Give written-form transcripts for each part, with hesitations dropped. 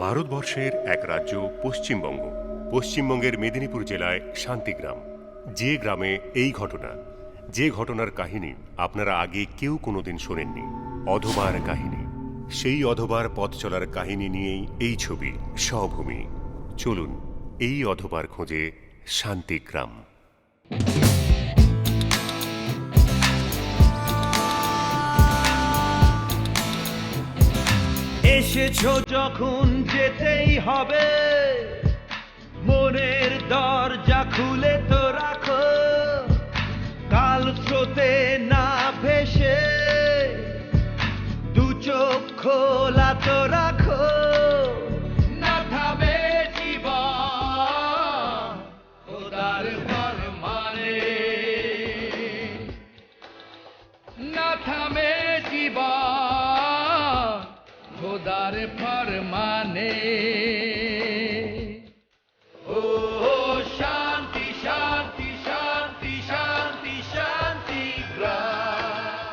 ভারতবর্ষের এক রাজ্য পশ্চিমবঙ্গ। পশ্চিমবঙ্গের মেদিনীপুর জেলায় শান্তিগ্রাম। যে গ্রামে এই ঘটনা, যে ঘটনার কাহিনী আপনারা আগে কেউ কোনোদিন শোনেননি, অধবার কাহিনী। সেই অধবার পথ চলার কাহিনী নিয়েই এই ছবি স্বভূমি। চলুন এই অধবার খোঁজে শান্তিগ্রাম। এসেছো যখন যেতেই হবে, মনের দরজা খুলে তো রাখো, কাল স্রোতে না ভেসে দু চোখ খোলা তো রাখো। না থামে জীবন খোদার ফরমানে, না থামে জীবন খোদার ফরমানে। ও শান্তি শান্তি শান্তি শান্তি শান্তি গ্রাম।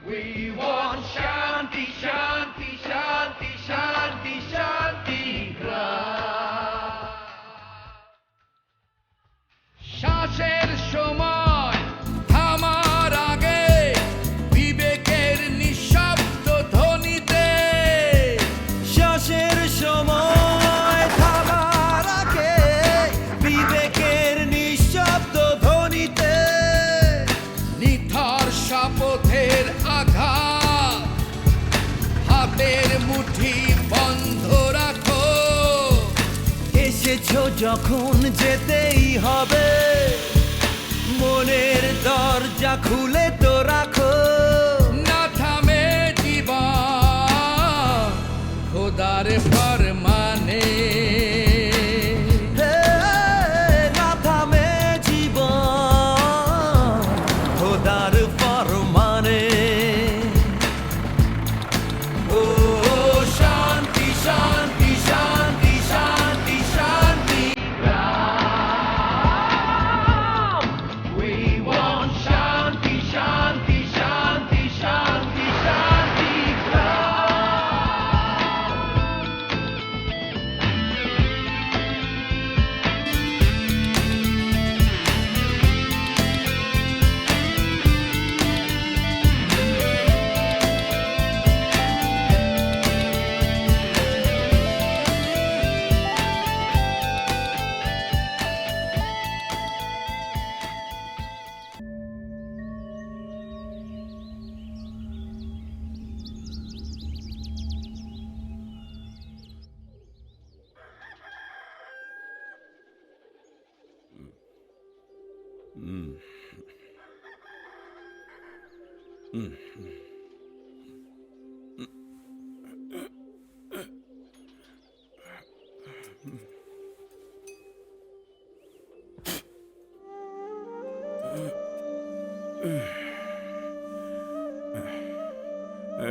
We want শান্তি শান্তি শান্তি শান্তি শান্তি গ্রাম। শ্বাসের সময় থামার আগে বিবেকের নিঃশব্দ ধ্বনিতে, শ্বাসের সময় থামার আগে বিবেকের নিঃশব্দ ধ্বনিতে, নিথর শপথের আঘাত হাতের মুঠি বন্ধ রাখো। এসেছো যখন যেতেই হবে, মনের দরজা খুলে তো রাখো। না থামে জীবন খোদার ফরমানে, না থামে জীবন খোদার ফরমানে। ও শান্তি শান্তি শান্তি শান্তি শান্তি গ্রাম। We want শান্তি শান্তি শান্তি শান্তি শান্তি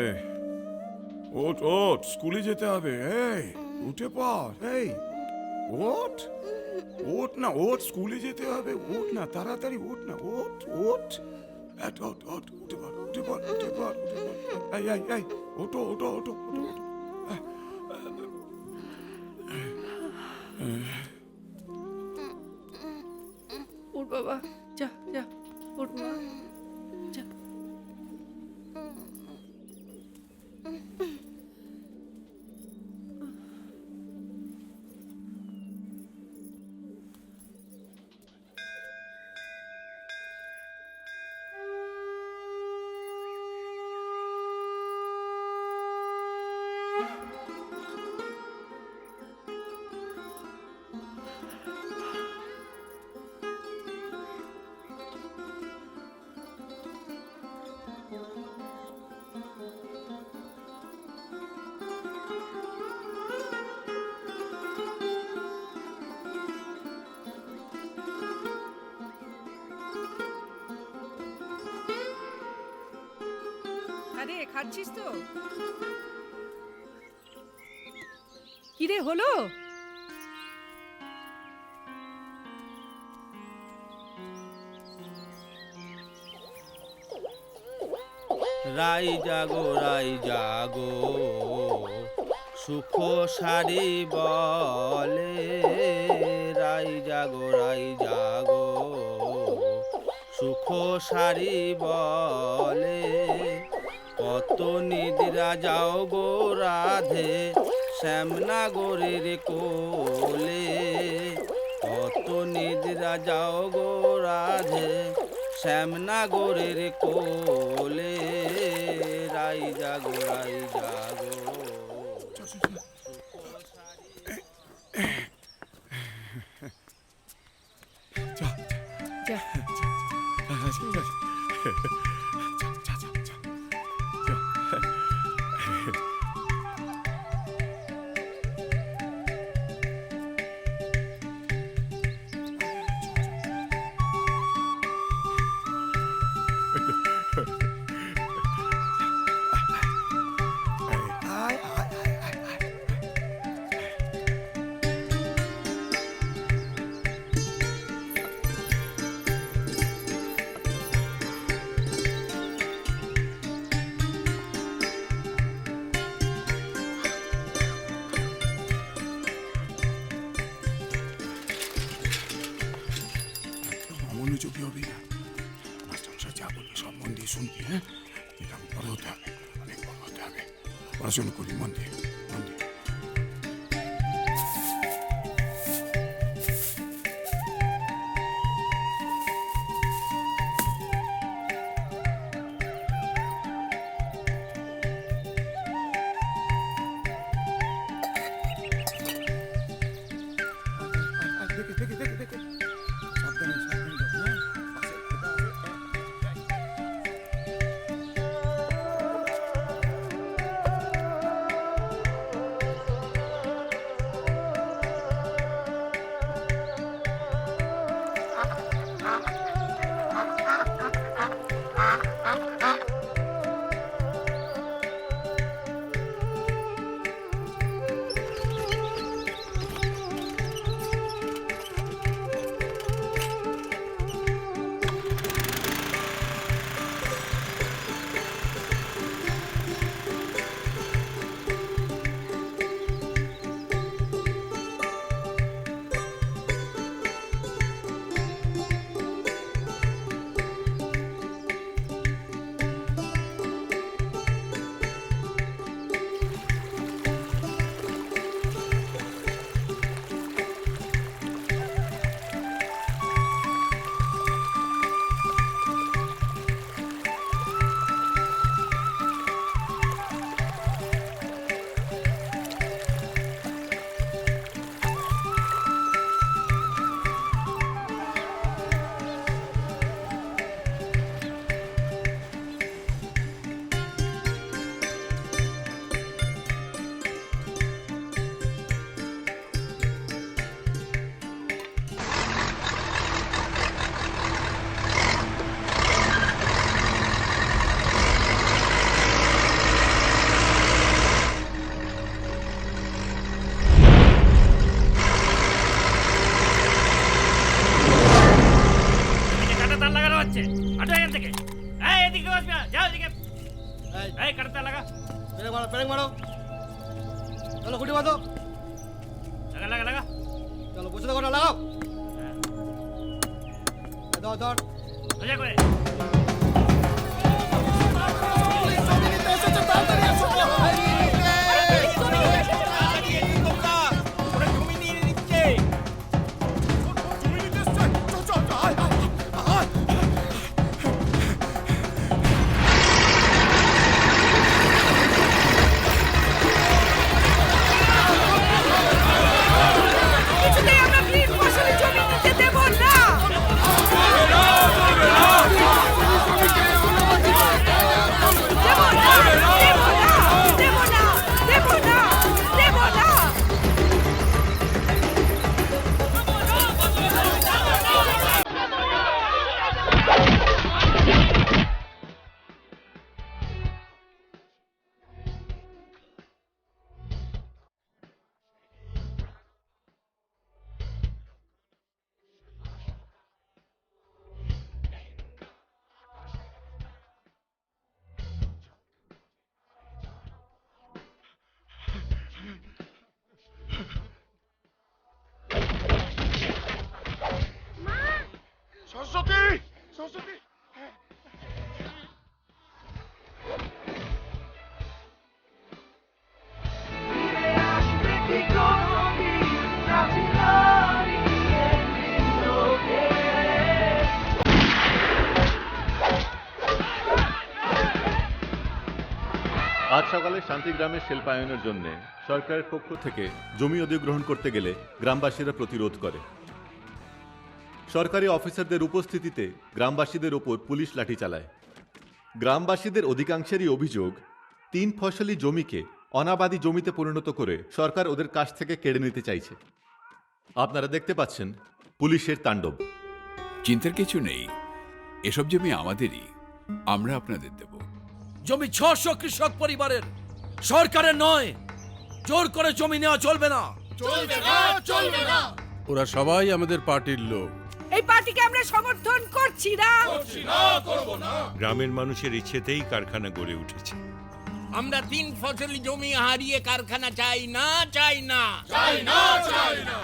এই ওঠ ওঠ, স্কুলে যেতে হবে। এই উঠে পড়। এই ওঠ ওঠ না, ওঠ, স্কুলে যেতে হবে। ওঠ না, তাড়াতাড়ি ওঠ না, ওঠ ওঠ। ওঠ ওঠ, উঠে পড় উঠে পড় উঠে পড় উঠে পড়। এই এই এই, ওঠো ওঠো ওঠো ওঠো ওঠো। উঠ বাবা, যা যা, উঠ মা, যা। আরে খাচ্ছিস তো? কিরে হলো? রাই জাগো সুখ সারি বলে রাই জাগো সুখ সারি বলে কত নিদ্রা যাও গো রাধে শ্যামনগরের কোলে কত নিদ্রা যাও গো রাধে শ্যামনগরের কোলে রাই জাগো যা মনোযোগী হবি না মাস্টারমশাই যা বলবে সব মন দিয়ে শুনবি, হ্যাঁ? এটা বড় হতে হবে, অনেক বড় হতে হবে। পড়াশোনা করি মন দিয়ে, মন দিয়ে। দেখে সাবধানে যাও, হ্যাঁ? পাশে খোদা আছে, হ্যাঁ? চলো খুঁটি বাঁধো, লাগা চলো বসে থাকো না, লাগাও, ধর ধর সোজা করে কিছুতেই আমরা গ্রিন ফসলের জমি নিতে দেব না। সরস্বতী সরস্বতী আজ সকালে শান্তিগ্রামের শিল্পায়নের জন্য সরকারের পক্ষ থেকে জমি অধিগ্রহণ করতে গেলে গ্রামবাসীরা প্রতিরোধ করে। সরকারি অফিসারদের উপস্থিতিতে গ্রামবাসীদের ওপর পুলিশ লাঠি চালায়। গ্রামবাসীদের অধিকাংশেরই অভিযোগ 3 ফসলি জমিকে অনাবাদি জমিতে পরিণত করে সরকার ওদের কাছ থেকে কেড়ে নিতে চাইছে। আপনারা দেখতে পাচ্ছেন পুলিশের তাণ্ডব। চিন্তার কিছু নেই, এসব জমি আমাদেরই, আমরা আপনাদের দেব। জমি 600 কৃষক পরিবারের, সরকারের নয়। জোর করে জমি নেওয়া চলবে না, চলবে না, চলবে না। ওরা সবাই আমাদের পার্টির লোক। এই পার্টিকে আমরা সমর্থন করছি না। গ্রামের মানুষের ইচ্ছেতেই কারখানা গড়ে উঠেছে। আমরা 3 ফসলি জমি হারিয়ে কারখানা চাই না, চাই না।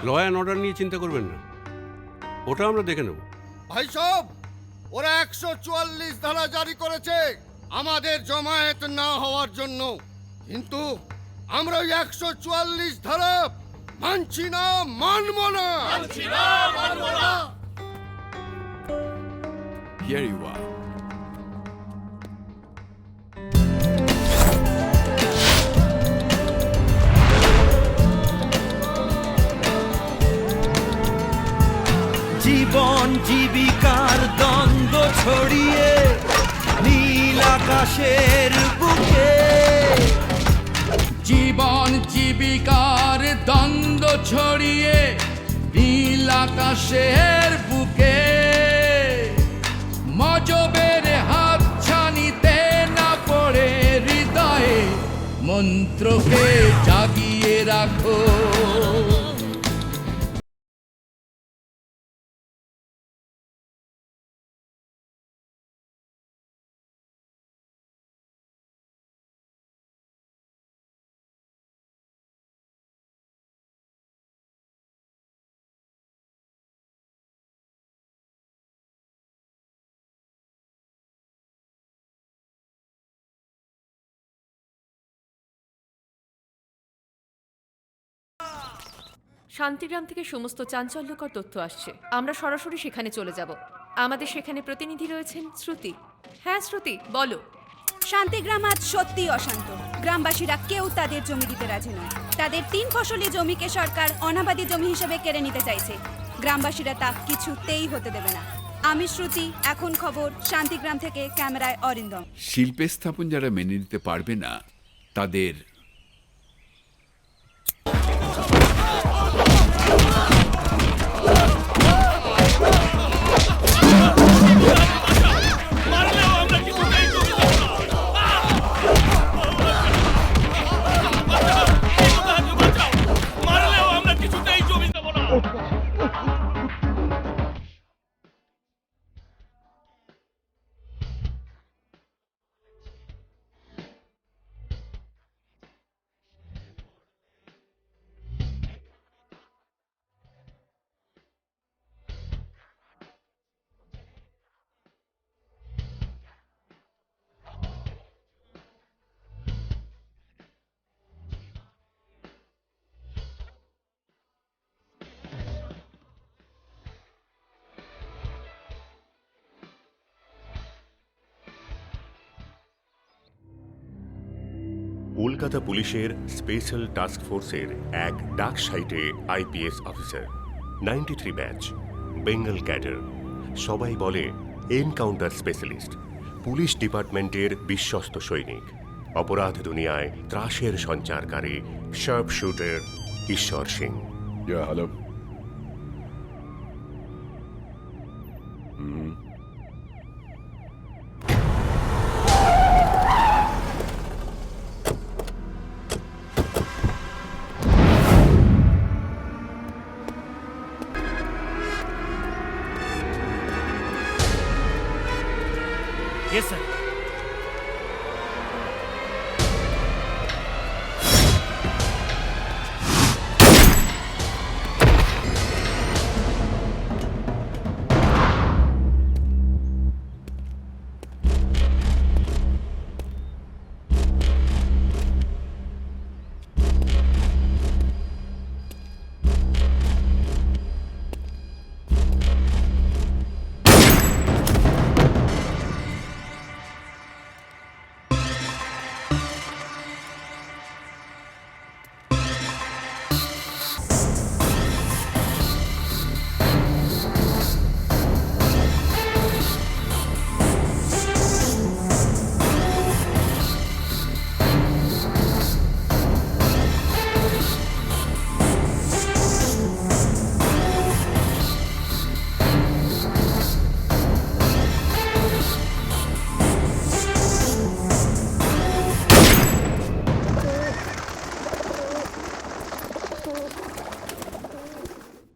ল অ্যান্ড অর্ডার নিয়ে চিন্তা করবেন না, ওটা আমরা দেখে নেব। ভাই সব, ওরা 144 ধারা জারি করেছে আমাদের জমায়েত না হওয়ার জন্য, কিন্তু আমরা ওই 144 ধারা মানছি না, মানব না। Here you are. জীবন জীবিকার দ্বন্দ্ব ছড়িয়ে নীল আকাশের বুকে, জীবন জীবিকার দ্বন্দ্ব ছড়িয়ে নীল আকাশের বুকে, মজবের হাত ছানিতে না পড়ে হৃদয়ে মন্ত্রকে জাগিয়ে রাখো। শান্তিগ্রাম থেকে সমস্ত চাঞ্চল্যকর তথ্য আসছে। আমরা সরাসরি সেখানে চলে যাব। আমাদের সেখানে প্রতিনিধি রয়েছেন শ্রুতি। হ্যাঁ শ্রুতি, বলো। শান্তিগ্রাম আজ সত্যি অশান্ত। গ্রামবাসীরা কেউ তাদের জমি দিতে রাজি নয়। তাদের 3 ফসলি জমিকে সরকার অনাবাদি জমি হিসেবে কেড়ে নিতে চাইছে। গ্রামবাসীরা তা কিছুতেই হতে দেবে না। আমি শ্রুতি, এখন খবর শান্তিগ্রাম থেকে, ক্যামেরায় অরিন্দম। শিল্পে স্থাপন যারা মেনে নিতে পারবে না তাদের কলকাতা পুলিশের স্পেশাল টাস্ক ফোর্সের এক ডাক সাইটে IPS officer, 93 batch, Bengal cadre, সবাই বলে এনকাউন্টার স্পেশালিস্ট, পুলিশ ডিপার্টমেন্টের বিশ্বস্ত সৈনিক, অপরাধ দুনিয়ায় ত্রাসের সঞ্চারকারী শার্প শুটার ঈশ্বর সিং। হ্যালো। Yes, sir.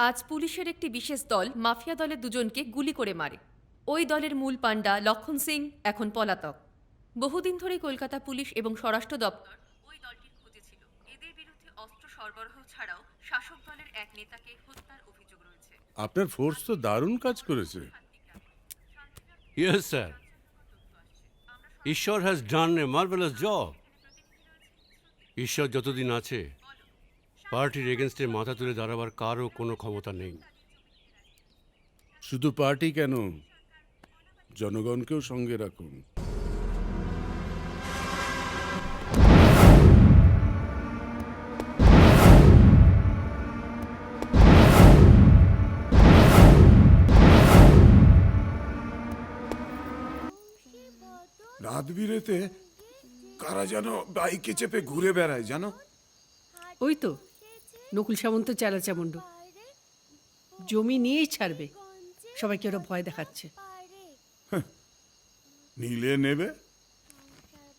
আজ পুলিশের একটি বিশেষ দল মাফিয়া দলের দুজনকে গুলি করে মারে। ওই দলের মূল পাণ্ডা লক্ষণ সিং এখন পলাতক। বহুদিন ধরে কলকাতা পুলিশ এবং স্বরাষ্ট্র দপ্তর ওই দলটির খোঁজে ছিল। এদের বিরুদ্ধে অস্ত্র সরবরাহ ছাড়াও শাসক দলের এক নেতাকে হত্যার অভিযোগ রয়েছে। আপনার ফোর্স তো দারুণ কাজ করেছে। ইয়েস স্যার, ঈশ্বর has done A marvellous job. ঈশ্বর যতদিন আছে, পার্টির এগেনস্টে মাথা তুলে দাঁড়াবার কারও কোনো ক্ষমতা নেই। শুধু পার্টি কেন, জনগণকেও সঙ্গে রাখুন। রাত বিরেতে কারা যেন বাইকে চেপে ঘুরে বেড়ায় জানো? ওই তো নকুল সামন্ত চেলা চামুন্ডু জমি নিয়েই ছাড়বে, সবাইকে ওরা ভয় দেখাচ্ছে। নিলে নেবে,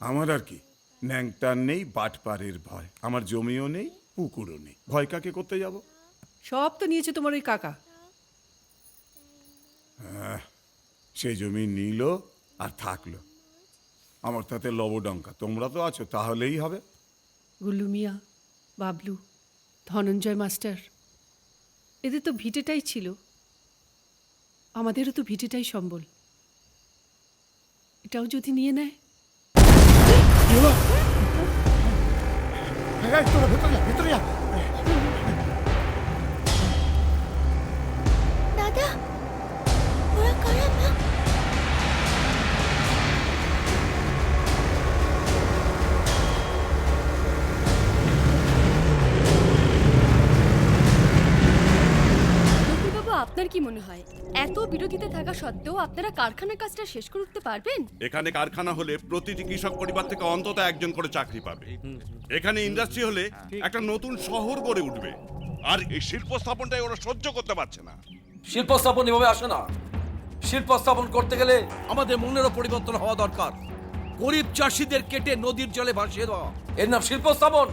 আমার আর কি। ন্যাংটার নেই, বাটপাড়ের ভয়। আমার জমিও নেই, পুকুরও নেই, ভয় কাকে করতে যাব? সব তো নিয়েছে তোমার ওই কাকা। সেই জমি নিল আর থাকলো, আমার তাতে লবডঙ্কা। তোমরা তো আছো, তাহলেই হবে। গুল্লু মিয়া, বাবলু, ধনঞ্জয় মাস্টার, এদের তো ভিটেটাই ছিল, আমাদেরও তো ভিটেটাই সম্বল। এটাও যদি নিয়ে নেয়। দাদা, ওরা কারা মা? বাবু, আপনার কি মনে হয় এত বিরোধিতা থাকা সত্ত্বেও আপনারা কারখানার কাজটা শেষ করে উঠতে পারবেন? এখানে কারখানা হলে প্রতিটি কৃষক পরিবার থেকে অন্তত একজন করে চাকরি পাবে। এখানে ইন্ডাস্ট্রি হলে একটা নতুন শহর গড়ে উঠবে। আর এই শিল্প স্থাপনটাই ওরা সহ্য করতে পারছে না। শিল্প স্থাপন এভাবে আসে না। শিল্প স্থাপন করতে গেলে আমাদের মনেরও পরিবর্তন হওয়া দরকার। গরিব চাষিদের কেটে নদীর জলে ভাসিয়ে দেওয়া, এর নাম শিল্প স্থাপন।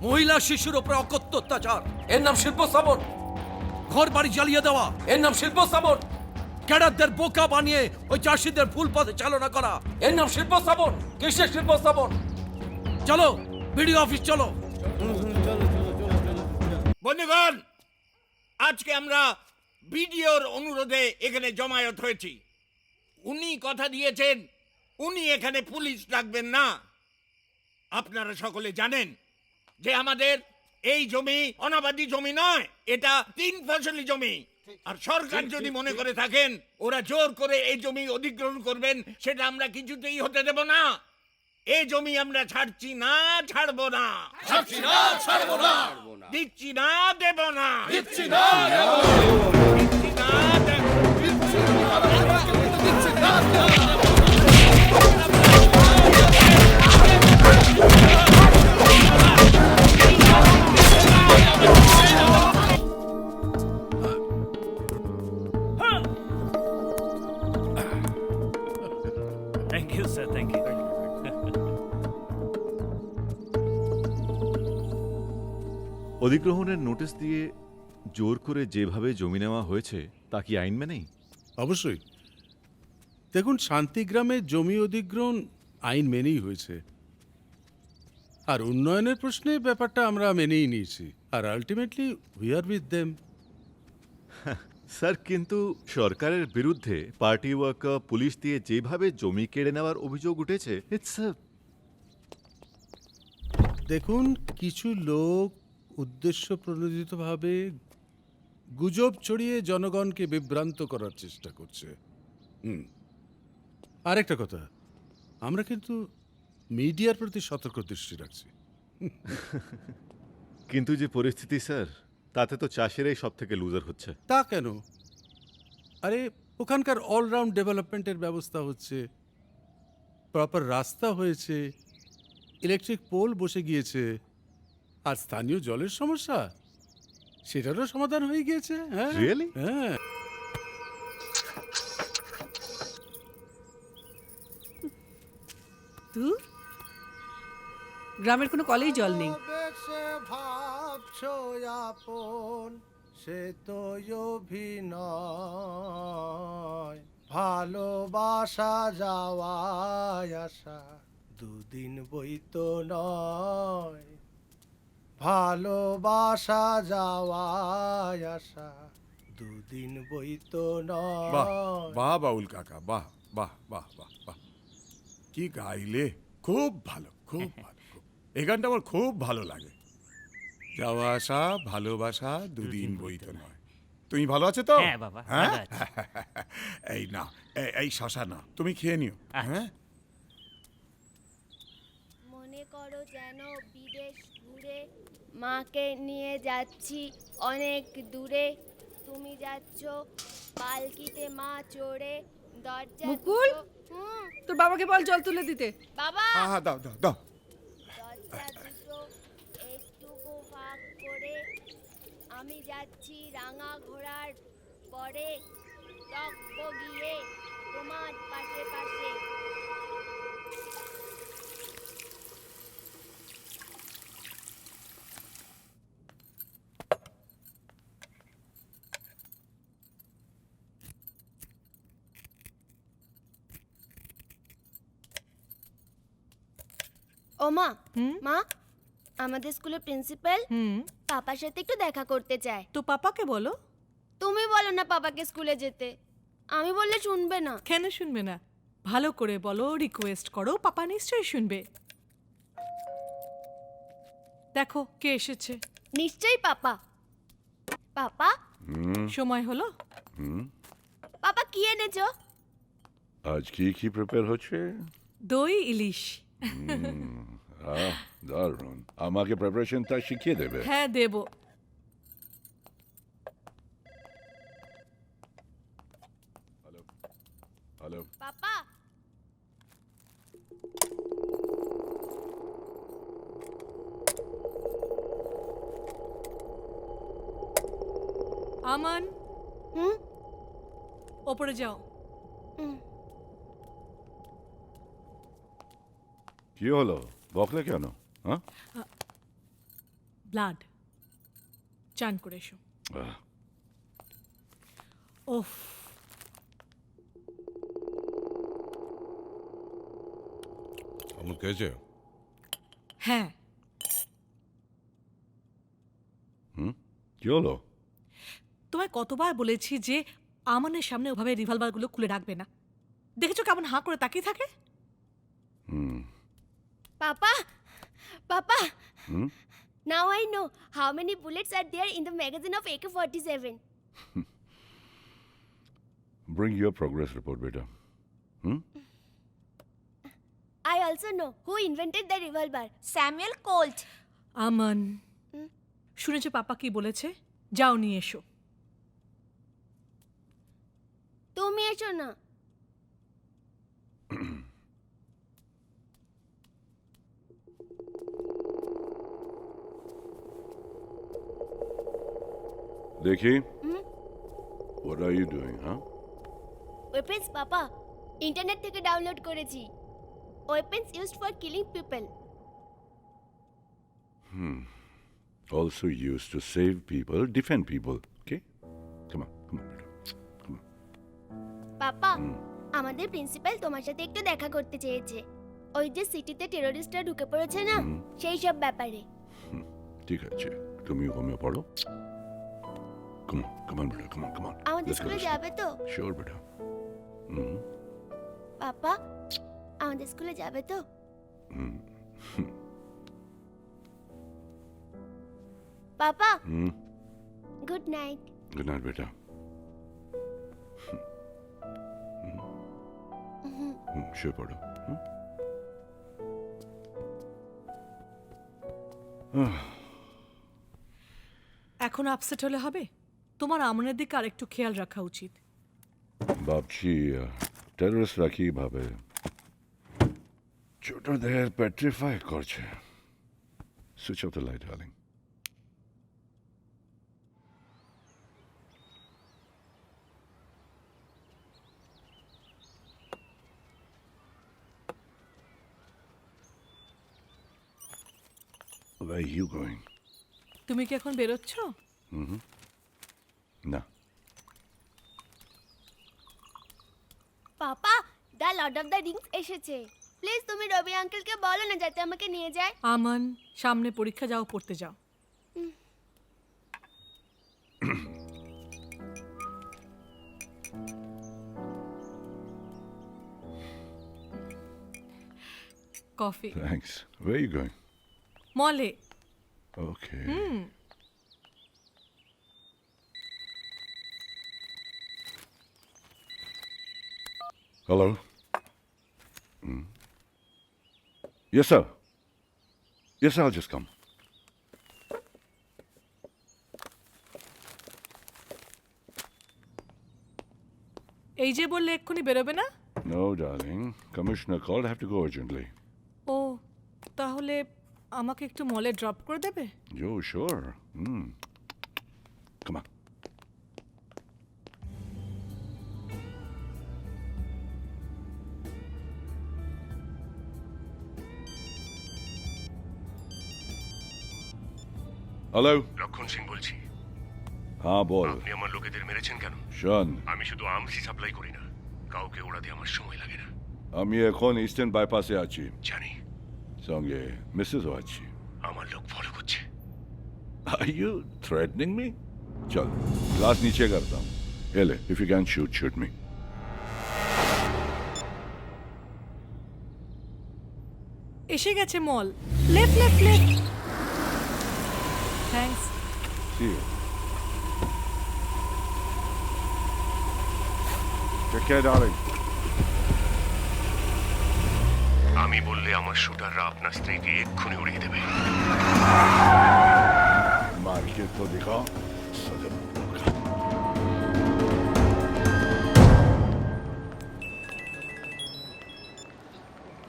মহিলা শিশুর উপরে অকথ্য অত্যাচার, এর নাম শিল্প স্থাপন। ঘর বাড়ি জ্বালিয়ে দেওয়া, এর নাম শিল্প স্থাপন। ক্যাডারদের বোকা বানিয়ে ওই চাষিদের ভুল পথে চালনা করা, এর নাম শিল্প স্থাপন। কিসের শিল্প স্থাপন? চলো বিডিও অফিস চলো। বন্ধুগণ, আজকে আমরা বিডিওর অনুরোধে এখানে জমায়েত হয়েছি। উনি কথা দিয়েছেন উনি এখানে পুলিশ রাখবেন না। আপনারা সকলে জানেন যে আমাদের এই জমি অনাবাদি জমি নয়, এটা 3 ফসলি জমি। আর সরকার যদি মনে করে থাকেন ওরা জোর করে এই জমি অধিগ্রহণ করবেন, সেটা আমরা কিছুতেই হতে দেব না। এই জমি আমরা ছাড়ছি না, ছাড়বো না, ছাড়ছি না, ছাড়বো না, দিচ্ছি না, দেব না, দিচ্ছি না, দেব না, দিচ্ছি না, দেব না, দিচ্ছি না, দেব না। Thank you sir, thank you. অধিগ্রহণের নোটিশ দিয়ে জোর করে যেভাবে জমি নেওয়া হয়েছে তা কি আইন মেনেই? অবশ্যই। দেখুন, শান্তিগ্রামে জমি অধিগ্রহণ আইন মেনেই হয়েছে। আর উন্নয়নের প্রশ্নে ব্যাপারটা আমরা মেনেই নিয়েছি। আর ultimately we are with them. Sir, কিন্তু সরকারের বিরুদ্ধে পার্টি ওয়ার্কার পুলিশ দিয়ে যেভাবে জমি কেড়ে নেওয়ার অভিযোগ উঠেছে, ইটস দেখুন, কিছু লোক উদ্দেশ্য প্রণোদিতভাবে গুজব ছড়িয়ে জনগণকে বিভ্রান্ত করার চেষ্টা করছে। আরেকটা কথা, আমরা কিন্তু মিডিয়ার প্রতি সতর্ক দৃষ্টি রাখছি। কিন্তু যে পরিস্থিতি স্যার, তাতে তো চাষিরাই সব থেকে লুজার হচ্ছে। তা কেন? আরে, ওখানকার অলরাউন্ড ডেভেলপমেন্টের ব্যবস্থা হচ্ছে, প্রপার রাস্তা হয়েছে, ইলেকট্রিক পোল বসে গিয়েছে, আর স্থানীয় জলের সমস্যা সেটারও সমাধান হয়ে গিয়েছে। হ্যাঁ, Really? হ্যাঁ। ধুর, গ্রামের কোনো কলেই জল নেই। ভাবছো আপন সে তো অভিনয়, ভালোবাসা যাওয়ায় আসা দুদিন বই তো নয়, ভালোবাসা যাওয়ায় আসা দুদিন বই তো বাহ নয়। বাহ বাউল কাকা, বাহ বাহ বাহ বাহ বাহ, কি গাইলে! খুব ভালো, খুব ভালো। এই গানটা আমার খুব ভালো লাগে। যাওয়া আসা ভালোবাসা দুদিন বইতে নয়। তুমি ভালো আছো তো? হ্যাঁ বাবা, হ্যাঁ? ভালো আছি। এই না, এই শশা না, তুমি খেয়ে নিও। হ্যাঁ, মনে করো যেন বিদেশ ঘুরে মাকে নিয়ে যাচ্ছি অনেক দূরে, তুমি যাচ্ছ পালকিতে মা চড়ে, দরজা মুকুল? তোর বাবাকে বল জল তুলে দিতে। বাবা হ্যাঁ হ্যাঁ, দাও দাও দাও। দরজা দুটো একটুকু ফাঁক করে আমি যাচ্ছি রাঙা ঘোড়ার পরে, টকব গিয়ে তোমার পাশে পাশে। ও মা, মা, আমাদের স্কুলের প্রিন্সিপাল পাপার সাথে একটু দেখা করতে চায়। তো পাপাকে বলো। তুমি বলো না পাপাকে স্কুলে যেতে, আমি বললে শুনবে না। কেন শুনবে না? ভালো করে বলো, রিকোয়েস্ট করো, পাপা নিশ্চয়ই শুনবে। দেখো কে এসেছে। নিশ্চয়ই পাপা। পাপা, সময় হলো। পাপা কি এনেছো? আজ কি কি প্রিপেয়ার হচ্ছে? দই ইলিশ। দারুণ, আমাকে প্রিপারেশনটা শিখিয়ে দেবে? হ্যাঁ দেব। হ্যালো, পাপা, আমান, ওপরে যাও। কি হলো, বকলে কেন? হ্যাঁ, ব্লাড, চান করে এসো। ওফ, আমার কেছে? হ্যাঁ। কি হলো? তোমায় কতবার বলেছি যে আমানের সামনে ওভাবে রিভলভারগুলো খুলে রাখবে না। দেখেছো কেমন হাঁ করে তাকিয়ে থাকে? পাপা, পাপা, now I know how many bullets are there in the magazine of AK-47. Bring your progress report, beta. I also know who invented the revolver. Samuel Colt. আমান, শুনেছো পাপা কি বলেছে? যাও নিয়ে এসো। তুমি এসো না। দেখি, what are you doing, huh? Weapons, papa, internet থেকে ডাউনলোড করেছি। Weapons used for killing people. Also used to save people, defend people. Okay? Come on, beta. Come on. পাপা, আমাদের প্রিন্সিপাল তোমার সাথে একটু দেখা করতে চেয়েছে। ওই যে সিটিতে টেররিস্টরা ঢুকে পড়েছে না, সেই সব ব্যাপারে। ঠিক আছে, তুমি ঘুমিয়ে পড়ো। Come on, beta. Come on. আমাদের স্কুলে যাবে তো? Sure, beta. পাপা, আমাদের স্কুলে যাবে তো? Papa, good night. Good night, beta. শুয়ে পড়ো। এখন আপসেট হলে হবে? তোমার আমনের দিকে আরেকটু খেয়াল রাখা উচিত। ভাবছি টেররিস্টরা কিভাবে ছোটদের পেট্রিফাই করছে। Switch off the light, darling. Where are you going? তুমি কি এখন বেরোচ্ছ? Papa the Lord of the Rings এসেছে। প্লিজ তুমি রবি আঙ্কেলকে বলো না যাতে আমাকে নিয়ে যায়। আমান, সামনে পরীক্ষা, যাও পড়তে যাও। Coffee. Thanks. Where are you going? মলে। Okay. Hello. Yes, sir. Yes, I'll just come. এই যে বললে এক্ষুনি বেরোবে না? No, darling. Commissioner called. I have to go urgently. ও, তাহলে আমাকে একটু মলে ড্রপ করে দেবে? Yo, sure. Come on. Hello, লক্ষণ সিং বলছি। হ্যাঁ বল। আপনি আমার লোকেদের মেরেছেন কেন? শোন, আমি শুধু আমসি সাপ্লাই করি না, কাউকে ওড়াতে আমার সময় লাগে না। আমি এখন ইস্টার্ন বাইপাসে আছি, জানি। সঙ্গে মিসেসও আছি। আমার লোক ফলো করছে। Are you threatening me? চল, গ্লাস নিচে করতাম। এলে, if you can shoot, shoot me. এসে গেছে mall. Left left left. Thanks. See you. Take care, darling. আমি বললে আমার শুটাররা আপনার স্ত্রীকে এক্ষুনি উড়িয়ে দেবে। मार के तो दिखा सदन का।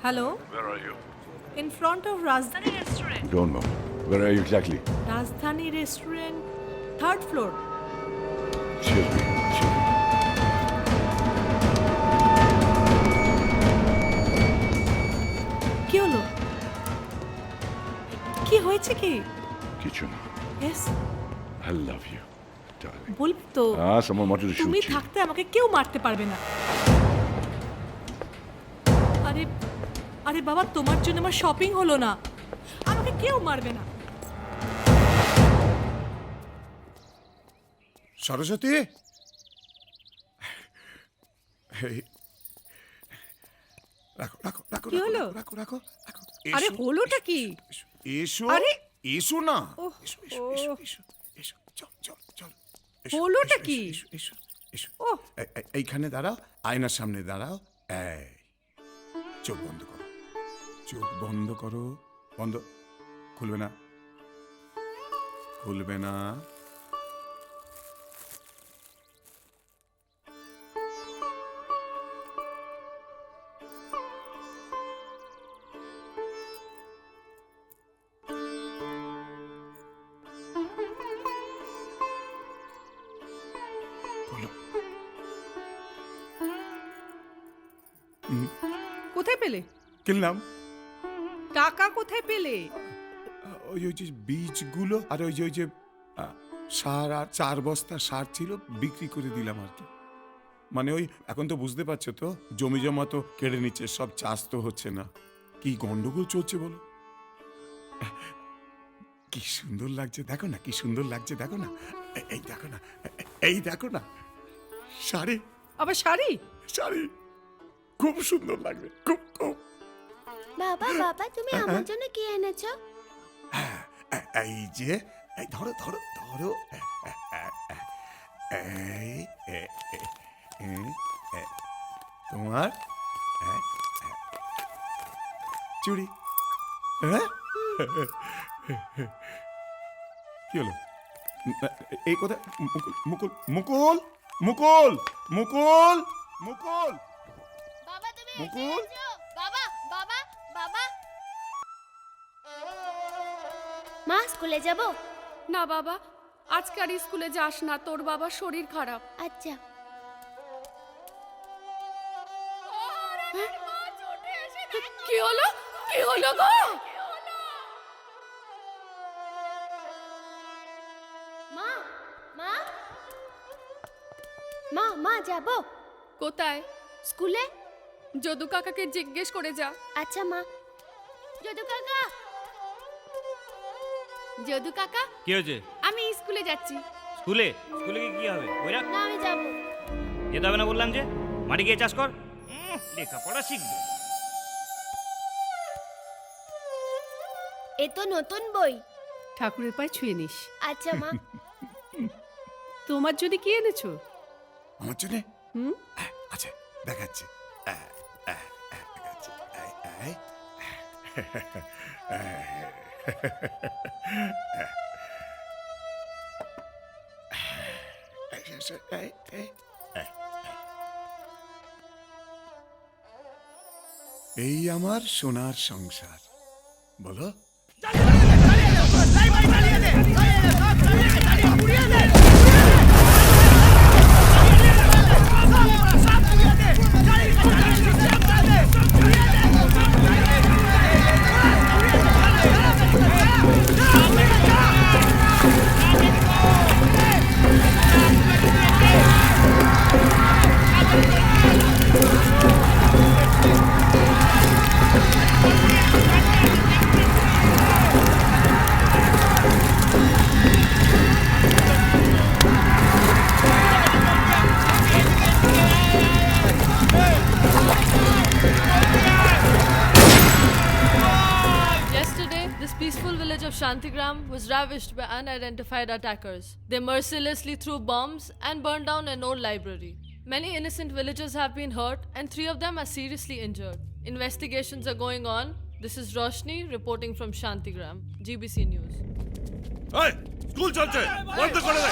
Hello, Where are you? In front of Rajdhani restaurant. Don't know. Where are you exactly? Rajdhani restaurant, third floor. Excuse me. Excuse me. কি হলো? কি হয়েছে কি? কিছু না। Yes, I love you, darling. বলবি তো? Someone wanted to shoot তুমি you. থাকতে আমাকে কেউ মারতে পারবে না। আরে আরে বাবা, তোমার জন্য আমার শপিং হলো না, আমাকে কেউ মারবে না। সরস্বতী, রাখো রাখো রাখো। কি হলো? রাখো রাখো রাখো। আরে হলোটা কি? এসো। আরে এসো না। ওহ, এসো এসো এসো এসো এসো। চল চল চল। এসো, হলোটা এসো, কি? এসো এসো এসো। ওহ। এইখানে দাঁড়াও, আয়নার সামনে দাঁড়াও। এই, চোখ বন্ধ করো। চোখ বন্ধ করো। বন্ধ। খুলবে না, খুলবে না। কোথায় পেলে? কিনলাম। টাকা কোথায় পেলে? ওই যে বীজগুলো আর ওই যে সার, আর 4 বস্তা সার ছিল, বিক্রি করে দিলাম আর কি। মানে ওই, এখন তো বুঝতে পারছো তো, জমি জমা তো কেড়ে নিচ্ছে, সব চাষ তো হচ্ছে না। কি গন্ডগোল চলছে বলো। কি সুন্দর লাগছে দেখো না, কি সুন্দর লাগছে দেখো না। এই দেখো না, এই দেখো না, শাড়ি। আবার শাড়ি? শাড়ি খুব সুন্দর লাগবে, খুব খুব। বাবা বাবা, তুমি আমার জন্য কি এনেছো? এই যে, এই ধরো ধরো ধরো। তোমার চুড়ি। কি হলো? এই কথা। মুকুল মুকুল মুকুল মুকুল মুকুল বাবা তুমি মুকুল। বাবা বাবা বাবা। মা, স্কুলে যাব? না বাবা, আজকে আর স্কুলে যাস না, তোর বাবার শরীর খারাপ। আচ্ছা। কি হলো? কি হলো গো? মা মা মা মা, যাব? কোথায়? স্কুলে? যদু কাকাকে জিজ্ঞেস করে যা। আচ্ছা মা। যদু কাকা, যদু কাকা, কি হয়েছে? আমি স্কুলে যাচ্ছি। স্কুলে? স্কুলে গিয়ে কি হবে? ওই রাখ, না আমি যাব। যেতে হবে না বললাম যে। মাটি গিয়ে চাষ কর, লেখাপড়া শিখবে। এ তো নতুন বই। ঠাকুরের পায়ে ছুঁয়ে নিস। আচ্ছা মা। তোমার জন্য কি এনেছো? আমার জন্য হুম? আচ্ছা দেখাচ্ছি। দেখাচ্ছি। এই আমার সোনার সংসার, বলো। Yesterday, this peaceful village of Shantigram was ravished by unidentified attackers. They mercilessly threw bombs and burned down an old library. Many innocent villagers have been hurt, and 3 of them are seriously injured. Investigations are going on. This is Roshni reporting from Shantigram, GBC News. এই, school চলছে, বন্ধ করে দে।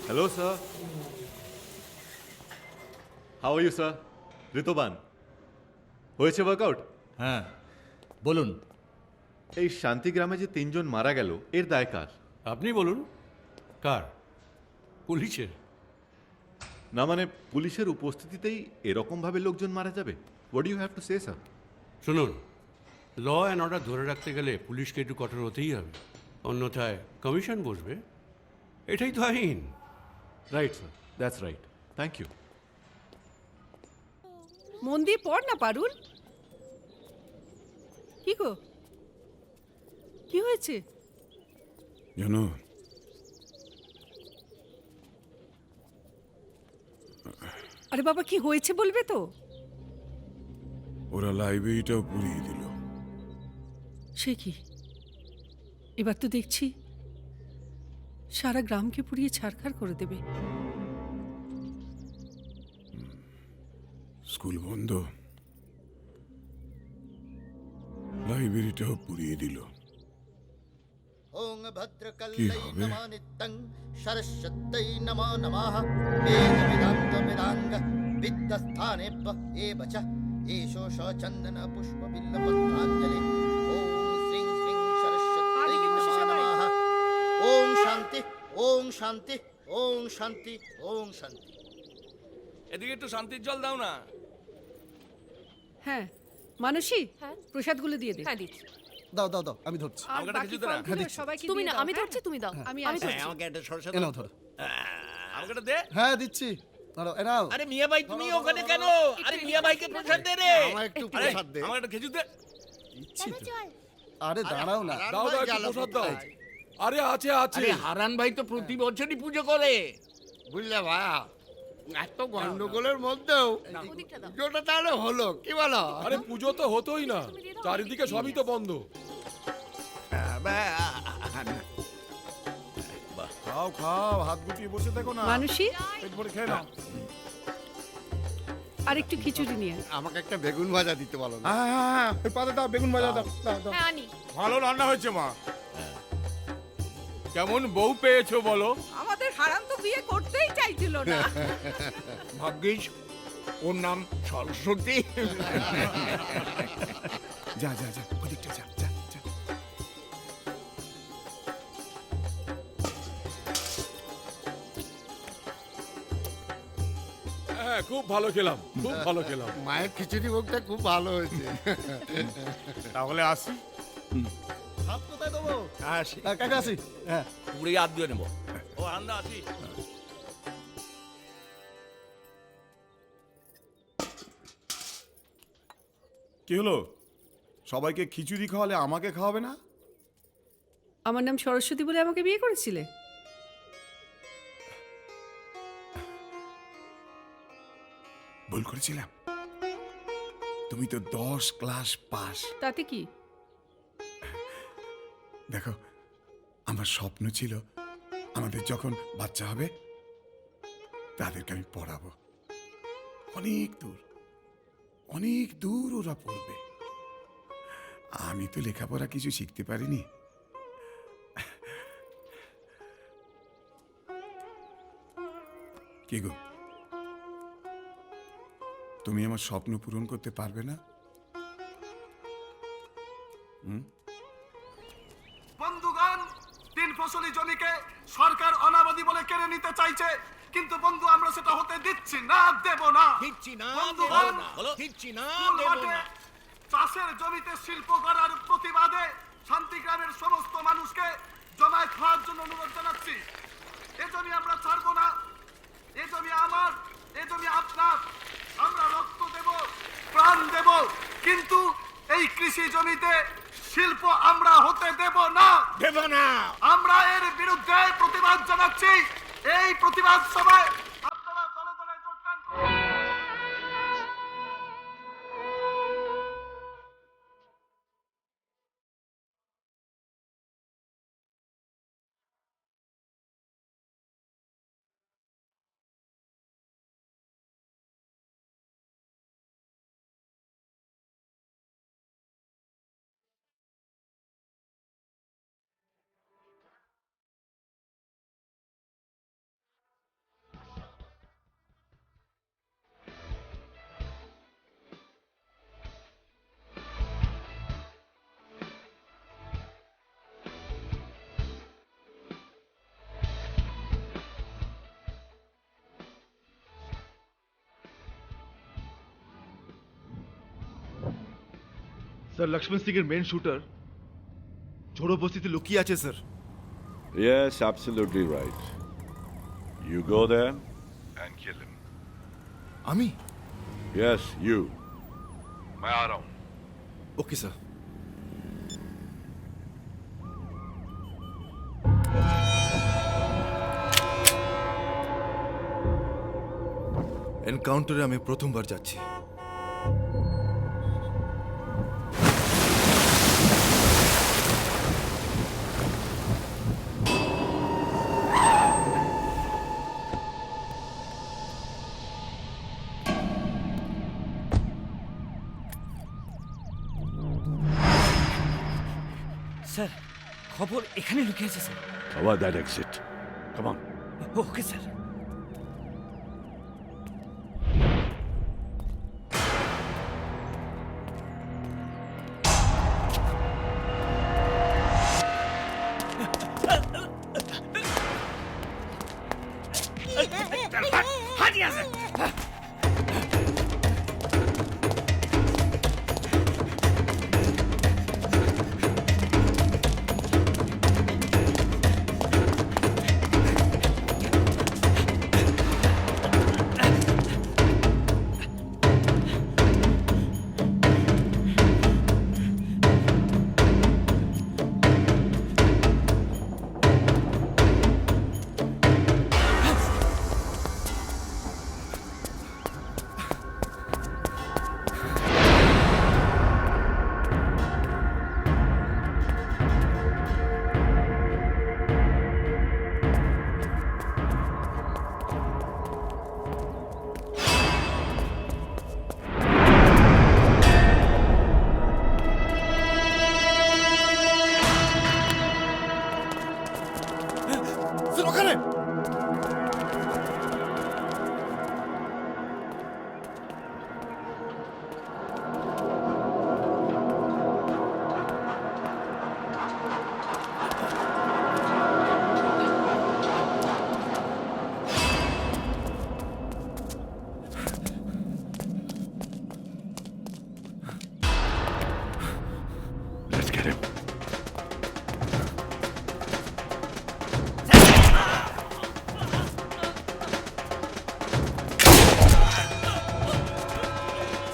Hello sir, how are you sir? Ritoban, হয়েছে workout? হ্যাঁ, বলুন। এই শান্তিগ্রামে যে 3 জন মারা গেল, এর দায় কার? আপনি বলুন, কার? পুলিশের? না মানে পুলিশের উপস্থিতিতেই এরকমভাবে লোকজন মারা যাবে? What do you have to say sir? শুনুন, ল অ্যান্ড অর্ডার ধরে রাখতে গেলে পুলিশকে একটু কঠোর হতেই হবে, অন্যথায় কমিশন বসবে। এটাই তো আইন। Right sir, that's right, thank you. মন দিয়ে পড় না পারুল। কি গো, কি হয়েছে? জানো, আরে বাবা, কি হয়েছে বলবে তো? ওরা লাইব্রেরিটাও পুড়িয়ে দিল। সে কি, এবার তো দেখছি সারা গ্রামকে পুড়িয়ে ছারখার করে দেবে। স্কুল বন্ধ, লাইব্রেরিটাও পুড়িয়ে দিল। ওং ভদ্রকাল্যৈ কি হবে? নমঃ নিত্যং সরস্বত্যৈ নমো নমঃ বেদবিদান্ত বেদাঙ্গ বিদ্যস্থানেভ্য এব চ এষো চন্দন পুষ্প বিল্লপত্রাঞ্জলি ওং শ্রীং শ্রীং সরস্বত্যৈ নমো নমঃ ওং শান্তি ওং শান্তি ওং শান্তি ওং শান্তি। এদিকে একটু শান্তির জল দাও না। হ্যাঁ মানসী, হ্যাঁ? প্রসাদগুলো দিয়ে দে। হ্যাঁ, দিচ্ছি। দাও দাও দাও, আমি ধরছি। আর আমাকে একটা বাকি কিছু দে না। ফলগুলো সবাইকে তুমি দিয়ে না, দাও, আমি হ্যাঁ? ধরছি, তুমি দাও। আমি আমি আসছি। ধরছি। আমাকে একটা সরষে এ নাও ধরো। আমাকে একটা দে। হ্যাঁ দিচ্ছি, ধরো এ নাও। আরে মিয়া ভাই, তুমি ওখানে কেন? আরে মিয়া ভাইকে প্রসাদ দে রে। আমার একটু আরে, প্রসাদ দে। আমাকে একটা খেজুর দে। দিচ্ছি তো। আরে দাঁড়াও না। দাও দাও, একটু প্রসাদ দাও। আরে আছে আছে। আরে হারান ভাই তো প্রতি বছরই পুজো করে। বুঝলে ভাইয়া, এত গন্ডগোলের মধ্যেও ওদিকটা দাও। পুজোটা তাহলে হলো, কি বলো? আরে পুজো তো হতোই না, চারিদিকে সবই তো বন্ধ। খাও খাও, হাত গুটিয়ে বসে দেখো না। মানসী, পেট ভরে খেয়ে নাও। আর একটু খিচুড়ি নিয়ে আয়। আমাকে একটা বেগুন ভাজা দিতে বলো না। হ্যাঁ, ওই পাতে দাও, বেগুন ভাজা দাও, দাও, দাও। হ্যাঁ, আনি। ভালো রান্না হয়েছে মা। কেমন বউ পেয়েছো বলো? আমাদের হারান তো বিয়ে করতেই চাইছিল না। ভাগ্যিস ওর নাম সরস্বতী। যা যা যা, ওদিকটা যা যা যা। হ্যাঁ, খুব ভালো খেলাম, খুব ভালো খেলাম। মায়ের খিচুড়ি ভোগটা খুব ভালো হয়েছে। তাহলে আসি। হাত কোথায় দেবো? কাকা আসি। হ্যাঁ পুরে হাত দিয়ে নেবো। ও আন্দা আসি। কি হলো? সবাইকে খিচুড়ি খাওয়ালে আমাকে খাওয়াবে না? আমার নাম সরস্বতী বলে আমাকে বিয়ে করেছিলে? ভুল করেছিলাম। তুমি তো 10 ক্লাস পাস। তাতে কি? দেখো, আমার স্বপ্ন ছিল আমাদের যখন বাচ্চা হবে তাদেরকে আমি পড়াবো। অনেক দূর ওরা পড়বে। আমি তো লেখাপড়া কিছু শিখতে পারিনি। কি গো, তুমি আমার স্বপ্ন পূরণ করতে পারবে না? বন্ধুগণ, 3 ফসলি জমিকে সরকার অনাবাদি বলে কেড়ে নিতে চাইছে, কিন্তু বন্ধু আমরা সেটা হতে দিচ্ছি না, দেব না। দিচ্ছি না, বন্ধুগণ, দেব না, দিচ্ছি না, স্কুল দেব মাঠে না। চাষের জমিতে শিল্প করার প্রতিবাদে শান্তিগ্রামের সমস্ত মানুষকে জমায়েত হওয়ার জন্য অনুরোধ জানাচ্ছি। এ জমি আমরা ছাড়বো না, এ জমি আমার, এ জমি আপনার। আমরা রক্ত দেব, প্রাণ দেব, কিন্তু এই কৃষি জমিতে শিল্প আমরা হতে দেব না, দেব না। আমরা এর বিরুদ্ধে প্রতিবাদ জানাচ্ছি। এই প্রতিবাদ সভায় আপনারা দলে দলে যোগদান করুন। স্যার, লক্ষ্মণ সিং এর মেন শুটার ঝোড়ো বস্তিতে লুকিয়ে আছে sir. Yes, absolutely right. You go there and kill him. আমি? Yes, you. मैं आ रहा हूं. Okay sir. এনকাউন্টারে আমি প্রথমবার যাচ্ছি। স্যার, খবর এখানে লুকিয়ে আছে স্যার। Avoid that exit. Come on. Okay sir. হাজিয়ে আছে।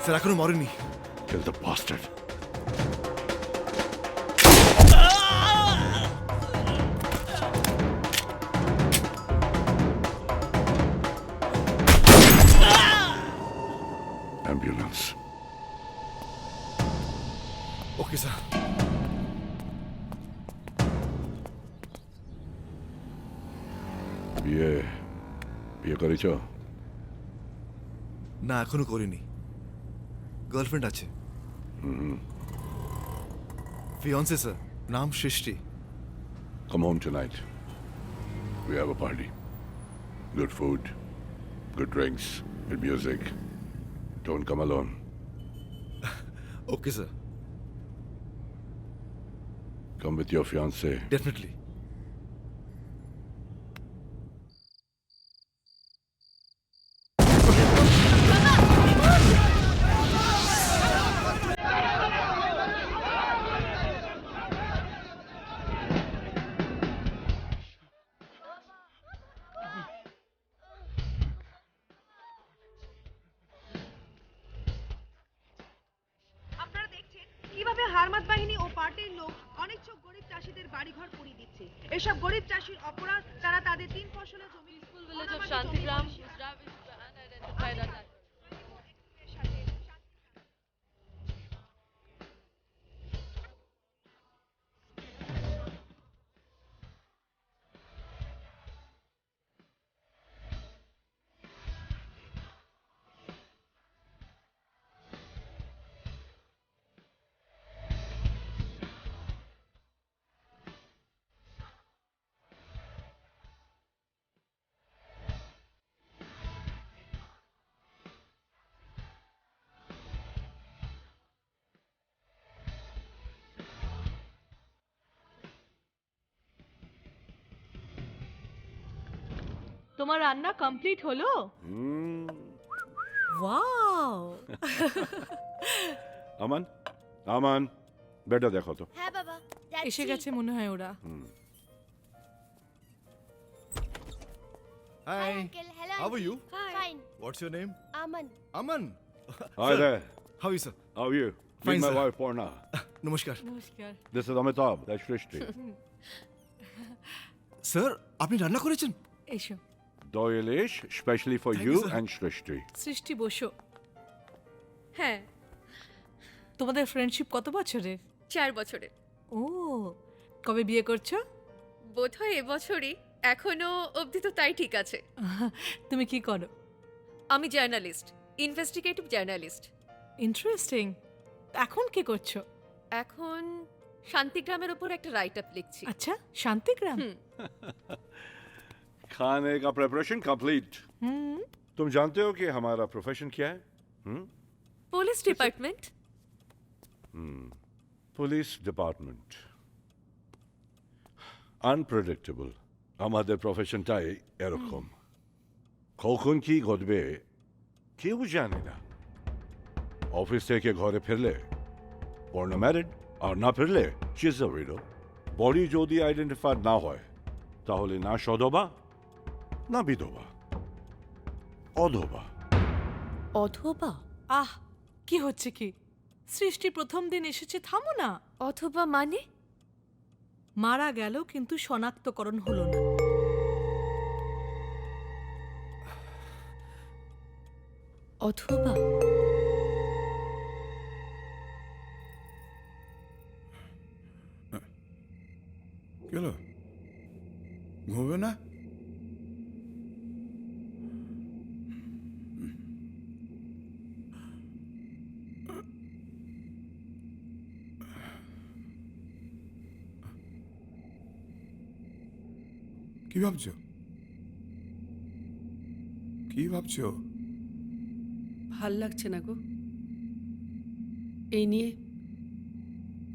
স্যার এখনো মরেনি। Kill the bastard. Ambulance. Okay sir. বিয়ে করেছো? না এখনো করিনি, গার্লফ্রেন্ড আছে। ফিয়ান্সে স্যার, নাম সৃষ্টি। Come home tonight. We have a party. Good food, good drinks, good music. Don't come alone. Okay sir, Come with your fiancée. Definitely. আপনারা দেখছেন কিভাবে হারমাত বাহিনী ও পার্টির লোক অনিচ্ছুক গরিব চাষীদের বাড়িঘর পুড়িয়ে দিচ্ছে। এসব গরিব চাষীর অপরাধ, তারা তাদের 3 ফসলের জমি শান্তিগ্রাম তোমার রান্না কমপ্লিট হলো? ওয়াও! আমান, আমান, বেটা দেখো তো। হ্যাঁ বাবা, এসে গেছে মনে হয় ওরা। Hi, hello. how are you? Fine. What's your name? Aman. Aman. Hi there. How are you, sir? How are you? Fine, Meet my sir. wife, Porna. নমস্কার। নমস্কার। This is Amitabh. That's Shrishti. Sir আপনি রান্না করেছেন? এসো। Doilish, specially for Thank you you, sir. and Shrishti. সৃষ্টি বসো। হ্যাঁ, তোমাদের ফ্রেন্ডশিপ কত বছরের? 4 বছরের। ও, কবে বিয়ে করছো? বোধহয় এবছরই, এখনো অবধি তো তাই ঠিক আছে। তুমি কি করো? আমি জার্নালিস্ট, ইনভেস্টিগেটিভ জার্নালিস্ট। ইন্টারেস্টিং। এখন কি করছো? এখন শান্তিগ্রামের উপর একটা রাইট আপ লিখছি। আচ্ছা, শান্তিগ্রাম। खाने का प्रिपरेशन कंप्लीट। तुम जानते हो कि हमारा प्रोफेशन क्या है? Police department. Police department. Unpredictable. আমাদের প্রফেশনটাই এরকম। কখন কি ঘটবে কেউ জানে না। অফিস থেকে ঘরে ফিরলে পর্ণা ম্যারিড, আর না ফিরলে she is a widow. Body যদি আইডেন্টিফাইড না হয় তাহলে না সদবা না বিধবা, অধবা। অথবা? আহ, কি হচ্ছে কি? সৃষ্টি প্রথম দিন এসেছে, থামো না। অথবা মানে? মারা গেল কিন্তু শনাক্তকরণ হলো না। অথবা? কি হলো? ঘুমবে না? কি ভাবছো? কি ভাবছো? ভাল লাগছে না গো। এই নিয়ে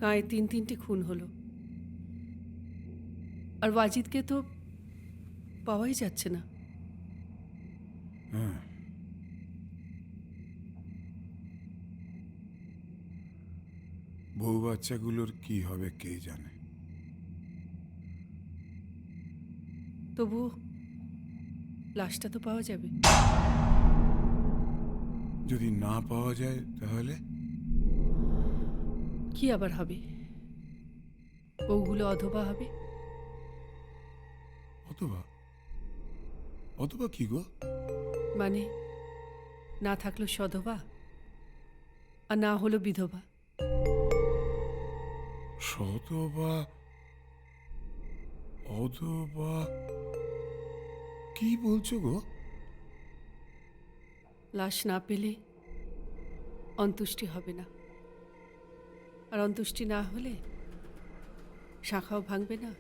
গায়ে 3-3টে খুন হলো, আর ওয়াজিদকে তো পাওয়াই যাচ্ছে না। হ্যাঁ, বউ বাচ্চাগুলোর কি হবে কে জানে। তবু লাশটা তো পাওয়া যাবে। যদি না পাওয়া যায় তাহলে? কি আবার হবে? বউগুলো অধবা হবে। অথবা অথবা কি গো? মানে না থাকলো সধবা, আর না হলো বিধবা। সধবা অধবা কি বলছো গো? লাশ না পেলে অন্তুষ্টি হবে না, আর অন্তুষ্টি না হলে শাখাও ভাঙবে না,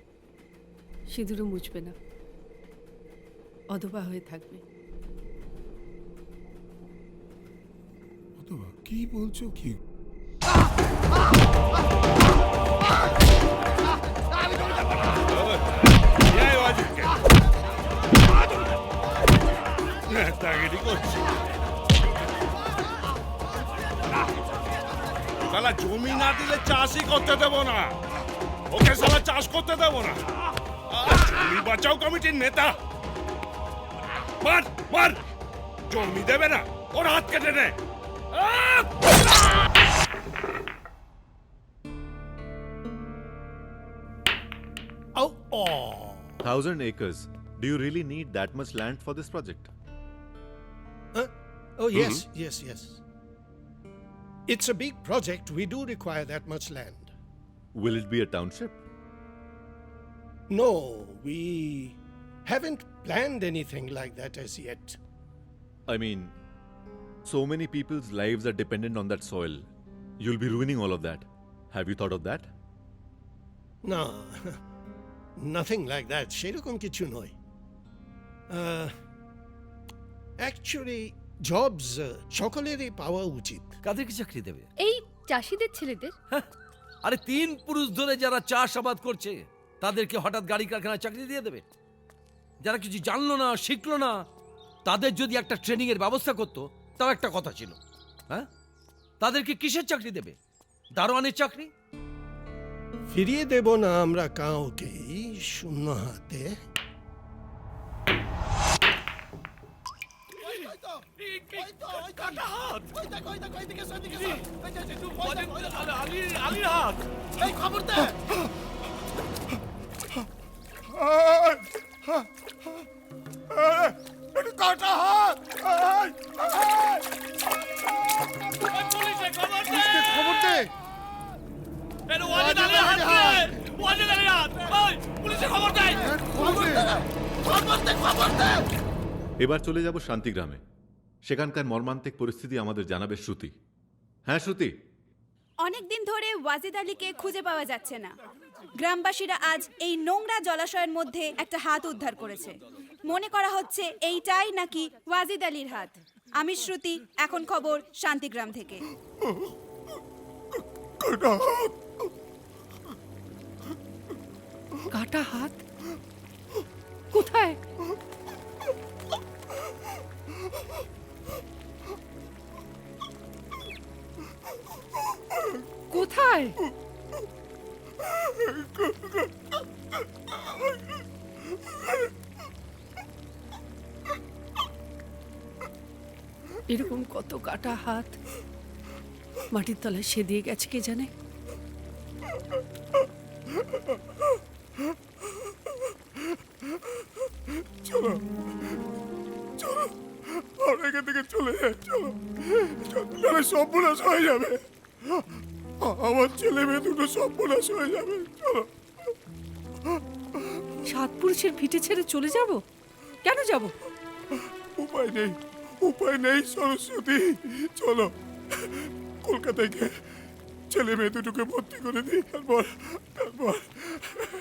সিঁদুরও মুছবে না, অধবা হয়ে থাকবে। অথবা কি বলছো কি? শালা জমি না দিলে চাষই করতে দেবো না, ওকে শালা চাষ করতে দেবো না। জমি বাঁচাও কমিটির নেতা, মার মার, জমি দেবে না, ওর হাত কেটে নে। 1,000 acres. Do you really need that much land for this project? Oh, yes, yes, yes. It's a big project. We do require that much land. Will it be a township? No, we haven't planned anything like that as yet. I mean, so many people's lives are dependent on that soil. You'll be ruining all of that. Have you thought of that? No, nothing like that. সেরকম কিছু নয়। Actually, jobs সকলেরই পাওয়া উচিত। কাদেরকে চাকরি দেবে? এই চাষিদের ছেলেদের। আরে 3 পুরুষ ধরে যারা চাষাবাদ করছে তাদেরকে হঠাৎ গাড়ি কারখানায় চাকরি দিয়ে দেবে? যারা কিছু জানলো না, শিখলো না, তাদের যদি একটা ট্রেনিং এর ব্যবস্থা করতো তাও একটা কথা ছিল। হ্যাঁ, তাদেরকে কিসের চাকরি দেবে? দারোয়ানের চাকরি? ফিরিয়ে দেব না আমরা কাউকে শূন্য হাতে। কাটা হাত! খবর দে! এবার চলে যাব শান্তিগ্রামে। সেখানকার মর্মান্তিক পরিস্থিতি আমাদের জানাবে শ্রুতি। হ্যাঁ শ্রুতি। অনেকদিন ধরে ওয়াজিদ আলীকে খুঁজে পাওয়া যাচ্ছে না। গ্রামবাসীরা আজ এই নোংরা জলাশয়ের মধ্যে একটা হাত উদ্ধার করেছে। মনে করা হচ্ছে এইটাই নাকি ওয়াজিদ আলীর হাত। আমি শ্রুতি, এখন খবর শান্তিগ্রাম থেকে। কাটা হাত কোথায়? কোথায়? এরকম কত কাটা হাত মাটির তলায় সেদিয়ে গেছে কে জানে। চলো চলো, আমরা এখান থেকে চলে যাই। চলো, নাহলে সর্বনাশ হয়ে যাবে। আমার ছেলে মেয়ে দুটো সর্বনাশ হয়ে যাবে। চলো। 7 পুরুষের ভিটে ছেড়ে চলে যাব? কেন যাব? উপায় নেই, উপায় নেই সরস্বতী। চলো কলকাতায় গিয়ে ছেলে মেয়ে দুটোকে ভর্তি করে দিই, তারপর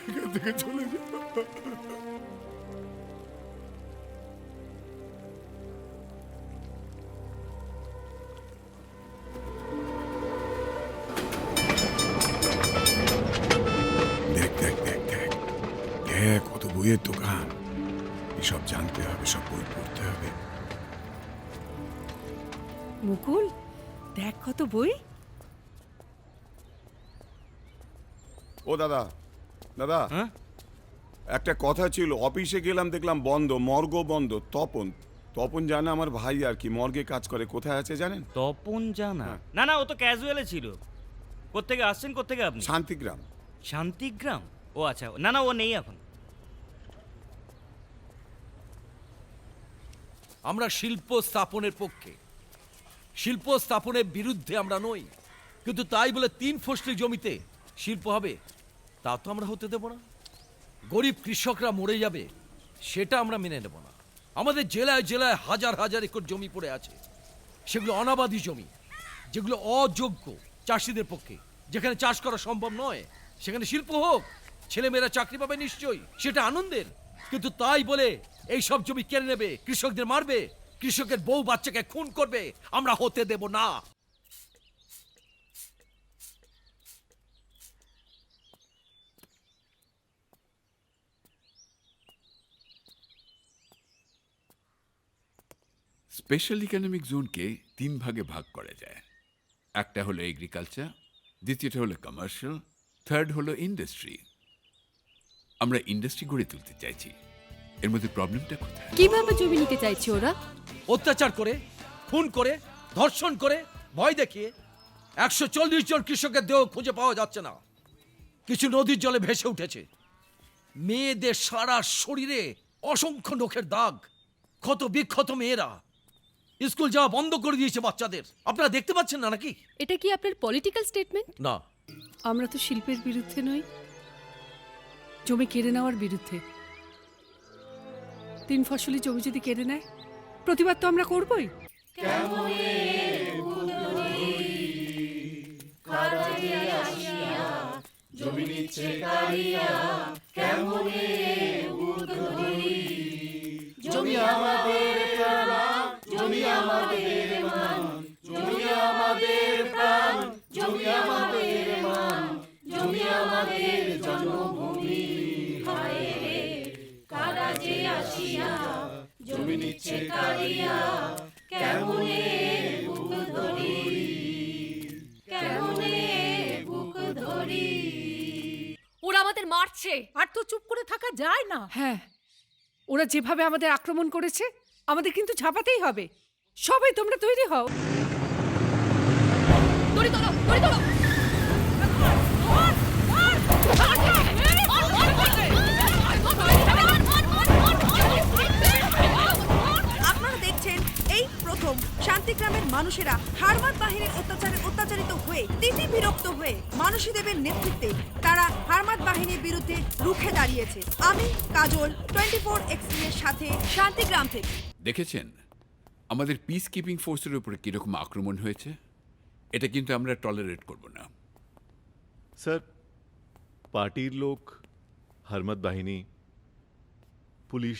এখান থেকে চলে যাবো। কত বইয়ের দোকান, এসব জানতে হবে, সব বই পড়তে হবে। মুকুল, দেখ কত বই। ও দাদা, দাদা, একটা কথা ছিল। অফিসে গেলাম, দেখলাম বন্ধ, মর্গ বন্ধ। তপন তপন জানা আমার ভাই আর কি, মর্গে কাজ করে। কোথায় আছে জানেন? তপন জানা? না না, ও তো ক্যাজুয়ালে ছিল। কোত্থেকে আসছেন, কোত্থেকে আপনি? শান্তিগ্রাম। শান্তিগ্রাম? ও আচ্ছা, না না, ও নেই এখন। আমরা শিল্প স্থাপনের পক্ষে, শিল্প স্থাপনের বিরুদ্ধে আমরা নই, কিন্তু তাই বলে 3 ফসলি জমিতে শিল্প হবে তা তো আমরা হতে দেব না। গরিব কৃষকরা মরে যাবে সেটা আমরা মেনে নেব না। আমাদের জেলায় জেলায় হাজার হাজার একর জমি পড়ে আছে, সেগুলো অনাবাদি জমি, যেগুলো অযোগ্য চাষিদের পক্ষে, যেখানে চাষ করা সম্ভব নয়। সেখানে শিল্প হোক, ছেলেমেয়েরা চাকরি পাবে নিশ্চয়ই, সেটা আনন্দের। কিন্তু তাই বলে এই সব জমি কেড়ে নেবে, কৃষকদের মারবে, কৃষকের বউ বাচ্চাকে খুন করবে, আমরা হতে দেব না। স্পেশাল ইকোনমিক জোনকে 3 ভাগে ভাগ করা যায়। একটা হলো এগ্রিকালচার, দ্বিতীয়টা হলো কমার্শিয়াল, থার্ড হলো ইন্ডাস্ট্রি। আমরা ইন্ডাস্ট্রি গড়ে তুলতে চাইছি। এর মধ্যে প্রবলেমটা কোথায়? কিভাবে জমি নিতে চাইছে ওরা? অত্যাচার করে, খুন করে, ধর্ষণ করে, ভয় দেখিয়ে। 140 জন কৃষকের দেহ খুঁজে পাওয়া যাচ্ছে না, কিছু নদীর জলে ভেসে উঠেছে। মেয়েদের সারা শরীরে অসংখ্য নখের দাগ, ক্ষত বিক্ষত মেয়েরা। স্কুল যাওয়া বন্ধ করে দিয়েছে বাচ্চাদের। আপনারা দেখতে পাচ্ছেন না নাকি? এটা কি আপনার পলিটিক্যাল স্টেটমেন্ট? না, আমরা তো শিল্পের বিরুদ্ধে নই, জমি কেড়ে নেওয়ার বিরুদ্ধে। 3 ফসলি জমি যদি কেড়ে নেয়, প্রতিবাদ তো আমরা করবই। ওরা আমাদের মারছে, আর তো চুপ করে থাকা যায় না। হ্যাঁ, ওরা যেভাবে আমাদের আক্রমণ করেছে, আমাদের কিন্তু ঝাঁপাতেই হবে। সবাই তোমরা তৈরি হও। দড়ি তোলো, দড়ি তোলো। আপনারা দেখছেন এই প্রথম শান্তিগ্রামের মানুষেরা হারমাদ বাহিনীর অত্যাচারে অত্যাচারিত হয়ে তিতি বিরক্ত হয়ে মানসী দেবের নেতৃত্বে তারা হারমাদ বাহিনীর বিরুদ্ধে রুখে দাঁড়িয়েছে। আমি কাজল, 24 এক্সপ্রেসের সাথে শান্তিগ্রাম থেকে। দেখেছেন আমাদের পিস কিপিং ফোর্সের উপরে কিরকম আক্রমণ হয়েছে? এটা কিন্তু আমরা টলারেট করব না। স্যার, পার্টির লোক, হারমাদ বাহিনী, পুলিশ,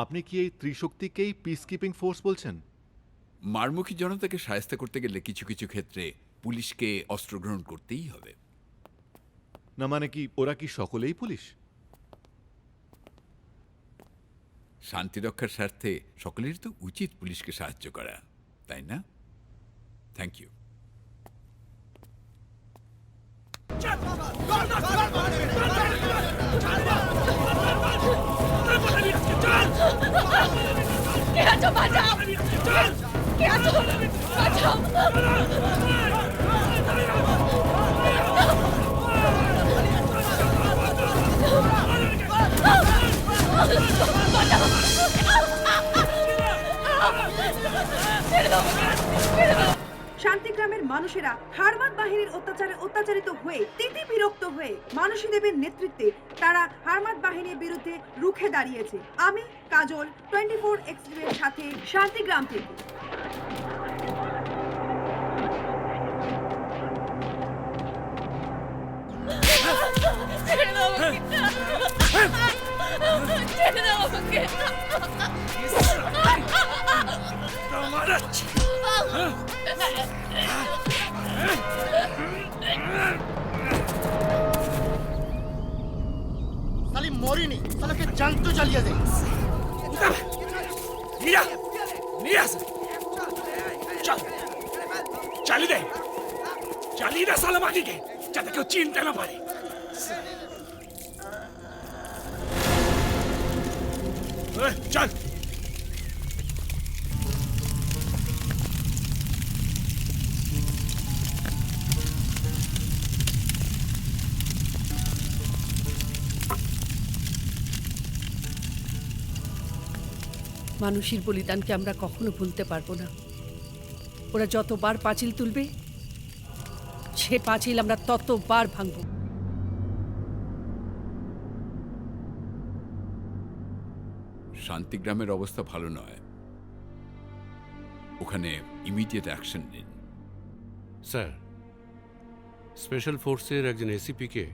আপনি কি এই ত্রিশক্তিকেই পিস কিপিং ফোর্স বলছেন? মারমুখী জনতাকে সাহায্য করতে গেলে কিছু কিছু ক্ষেত্রে পুলিশকে অস্ত্র গ্রহণ করতেই হবে। না মানে কি ওরা কি সকলেই পুলিশ? শান্তি রক্ষার স্বার্থে সকলের তো উচিত পুলিশকে সাহায্য করা, তাই না? Thank you. শান্তিগ্রামের মানুষেরা হারমাদ বাহিনীর অত্যাচারে অত্যাচারিত হয়ে তিতি বিরক্ত হয়ে মানসী দেবের নেতৃত্বে তারা হারমাদ বাহিনীর বিরুদ্ধে রুখে দাঁড়িয়েছে। আমি কাজল, 24 এক্সপ্রেসের সাথে শান্তিগ্রাম থেকে। সালি মরিনি, সালাকে জান্ত জ্বালিয়ে দেয়। চালিয়ে দে, চালিয়ে দে সালা বাকিকে, যাতে কেউ চিনতে না পারে। চল মানুষের বলিদানকে আমরা কখনো ভুলতে পারবো না। ওরা যতবার পাঁচিল তুলবে, সে পাঁচিল আমরা ততবার ভাঙব। শান্তিগ্রামের অবস্থা ভালো নয়, ওখানে ইমিডিয়েট অ্যাকশন নিন। স্যার, স্পেশাল ফোর্সের একজন এসিপিকে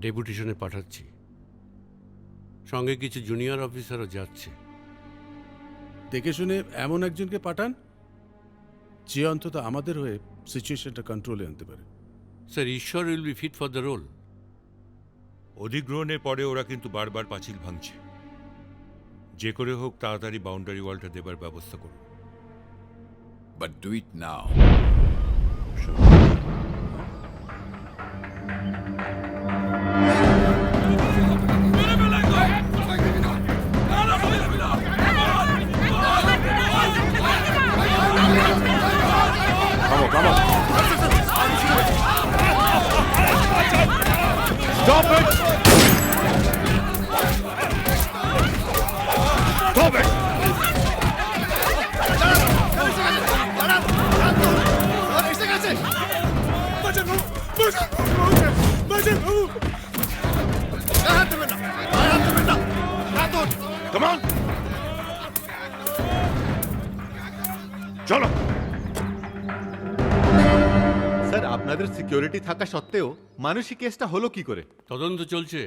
ডেপুটেশনে পাঠাচ্ছি, সঙ্গে কিছু জুনিয়র অফিসারও যাচ্ছে। দেখে শুনে এমন একজনকে পাঠান যে অন্তত আমাদের হয়ে সিচুয়েশনটা কন্ট্রোলে আনতে পারে। Sir, Ishwar will be fit for the role. অধিগ্রহণের পরে ওরা কিন্তু বারবার পাঁচিল ভাঙছে। যে করে হোক তাড়াতাড়ি বাউন্ডারি ওয়ালটা দেবার ব্যবস্থা করুন। But do it now. Stop it! Stop it! Come on! চলো। স্যার, আপনাদের সিকিউরিটি থাকা সত্ত্বেও মানুষই কেসটা হলো কি করে? তদন্ত চলছে।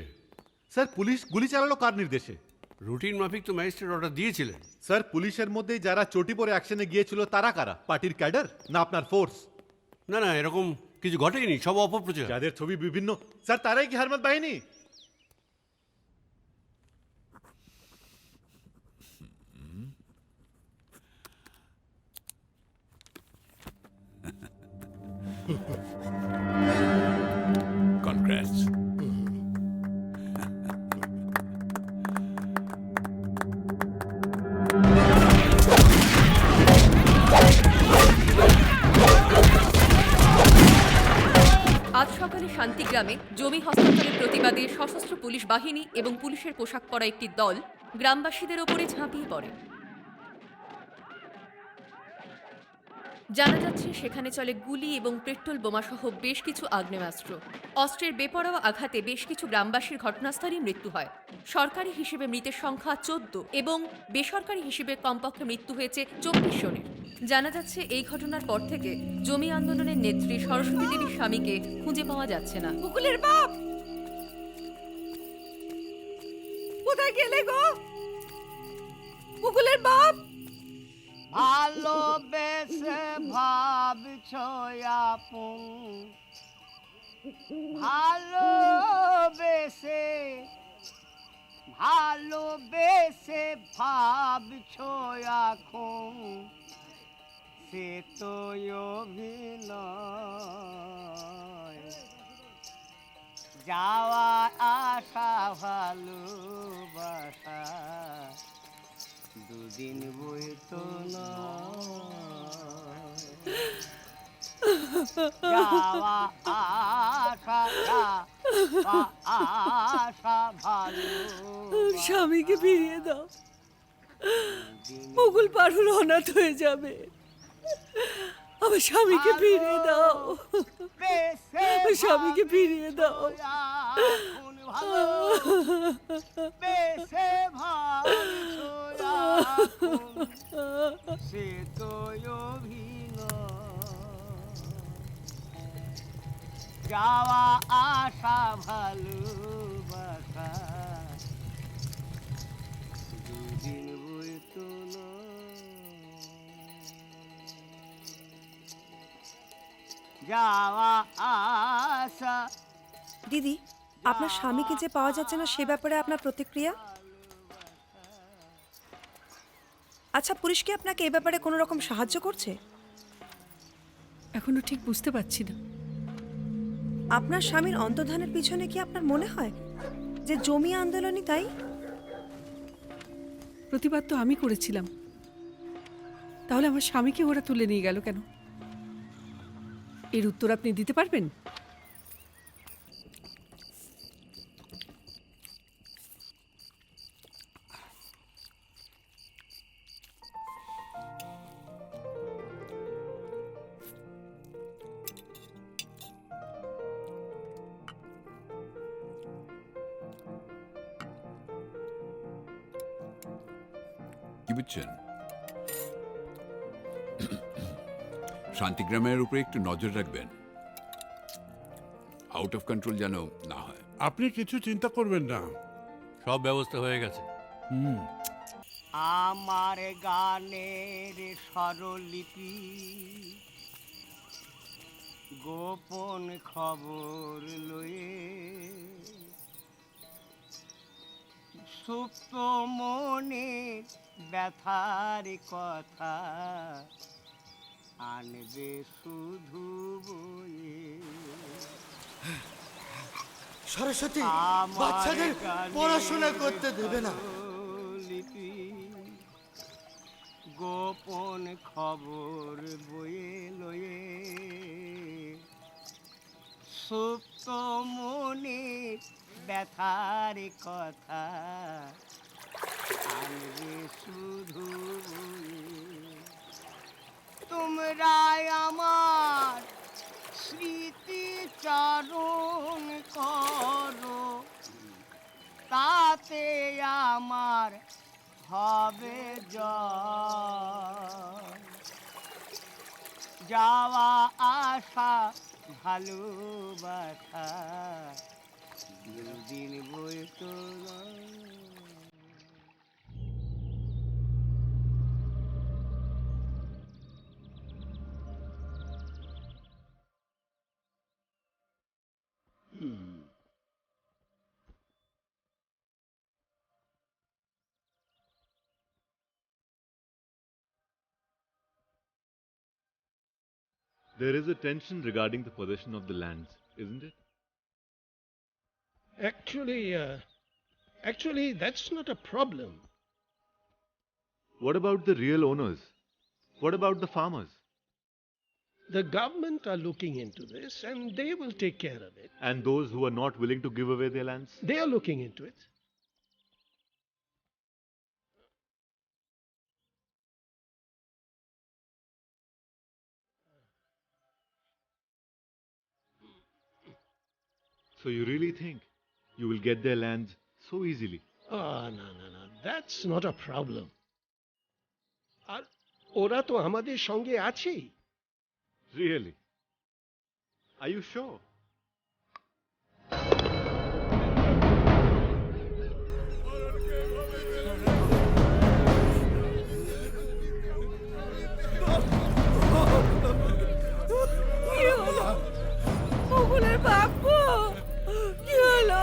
স্যার, পুলিশ গুলি চালালো কার নির্দেশে? রুটিন মাফিক তো ম্যাজিস্ট্রেট অর্ডার দিয়েছিলেন। স্যার, পুলিশের মধ্যেই যারা চটি পরে অ্যাকশনে গিয়েছিল তারা কারা? পার্টির ক্যাডার না আপনার ফোর্স? না না, এরকম কিছু ঘটেনি, সব অপপ্রচার। যাদের ছবি বিভিন্ন, স্যার তারাই কি হারমাত বাহিনী? Congrats. আজ সকালে শান্তিগ্রামে জমি হস্তান্তরের প্রতিবাদে সশস্ত্র পুলিশ বাহিনী এবং পুলিশের পোশাক পরা একটি দল গ্রামবাসীদের ওপরে ঝাঁপিয়ে পড়ে। জানা যাচ্ছে সেখানে চলে গুলি এবং পেট্রোল বোমাসহ বেশ কিছু আগ্নেয়াস্ত্র। অস্ত্রের বেপরোয়া আঘাতে বেশ কিছু গ্রামবাসীর ঘটনাস্থলেই মৃত্যু হয়। সরকারি হিসেবে মৃতের সংখ্যা 14 এবং বেসরকারি হিসেবে কমপক্ষে মৃত্যু হয়েছে 24 জনের। জানা যাচ্ছে এই ঘটনার পর থেকে জমি আন্দোলনের নেত্রী সরস্বতী দেবীর স্বামীকে খুঁজে পাওয়া যাচ্ছে না। মুকুলের বাপ কোথায় গেলে গো? মুকুলের বাপ! ভালোবেসে ভাবছ আপন, ভালোবেসে ভালোবেসে ভাবছ এখন, সে তো অভিনয়। যাওয়া আশা ভালোবাসা দুদিন বইতো না, যাওয়া আশা আশা ভালো। স্বামীকে ফিরিয়ে দাও, মুকুল পারুল অনাথ হয়ে যাবে। আমার স্বামীকে ফিরিয়ে দাও, স্বামীকে ফিরিয়ে দাও। সে তো অভিনয়। যাওয়া আশা ভালোবাসা দুদিন বইতো না, যাওয়া আশা। দিদি, আপনার স্বামীকে যে পাওয়া যাচ্ছে না সে ব্যাপারে আপনার প্রতিক্রিয়া? আচ্ছা, পুলিশ কি আপনাকে এ ব্যাপারে কোনো রকম সাহায্য করছে? এখনো ঠিক বুঝতে পারছি না। আপনার স্বামীর অন্তর্ধানের পিছনে কি আপনার মনে হয় যে জমি আন্দোলনই তাই? প্রতিবাদ তো আমি করেছিলাম, তাহলে আমার স্বামীকে ওরা তুলে নিয়ে গেল কেন? এর উত্তর আপনি দিতে পারবেন? কি বুঝছেন? শান্তিগ্রামের উপরে একটু নজর রাখবেন, আউট অফ কন্ট্রোল যেন না হয়। আপনি কিছু চিন্তা করবেন না, সব ব্যবস্থা হয়ে গেছে। আমার গানের স্বরলিপি গোপন খবর লয়ে সুপ্ত মনে ব্যথার কথা আনবে শুধু বয়ে। সরস্বতী বাচ্চাদের পড়াশোনা করতে দেবে না। লিপি গোপন খবর বয়ে লয়ে সুপ্ত মনে ব্যথার কথা আনবে শুধু বয়ে। তোমরাই আমার স্মৃতি চারণ করো, তাতে আমার হবে জয়। যাওয়া আশা ভালোবাসা দিন বই তো There is a tension regarding the possession of the lands, isn't it? Actually, that's not a problem. What about the real owners? What about the farmers? The government are looking into this and they will take care of it. And those who are not willing to give away their lands? They are looking into it. So you really think you will get their lands so easily? Oh, no. That's not a problem. আর ওরা তো আমাদের সঙ্গে আছেই। Really? Are you sure? ওগুলোর বাপু কি হলো?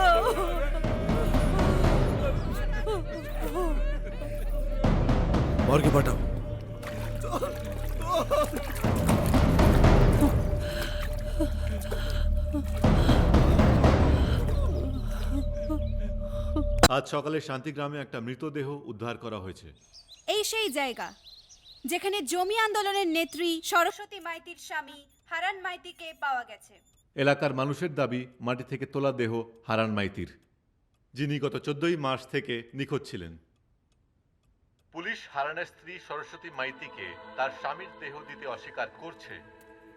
মর্গে পাঠাও। আজ সকালে শান্তিগ্রামে একটা মৃতদেহ উদ্ধার করা হয়েছে। এই সেই জায়গা যেখানে জমি আন্দোলনের নেত্রী সরস্বতী মাইতির স্বামী হারান মাইতিকে পাওয়া গেছে। এলাকার মানুষের দাবি মাটি থেকে তোলা দেহ হারান মাইতির, যিনি গত 14 মাস থেকে নিখোঁজ ছিলেন। পুলিশ হারানের স্ত্রী সরস্বতী মাইতিকে তার স্বামীর দেহ দিতে অস্বীকার করছে।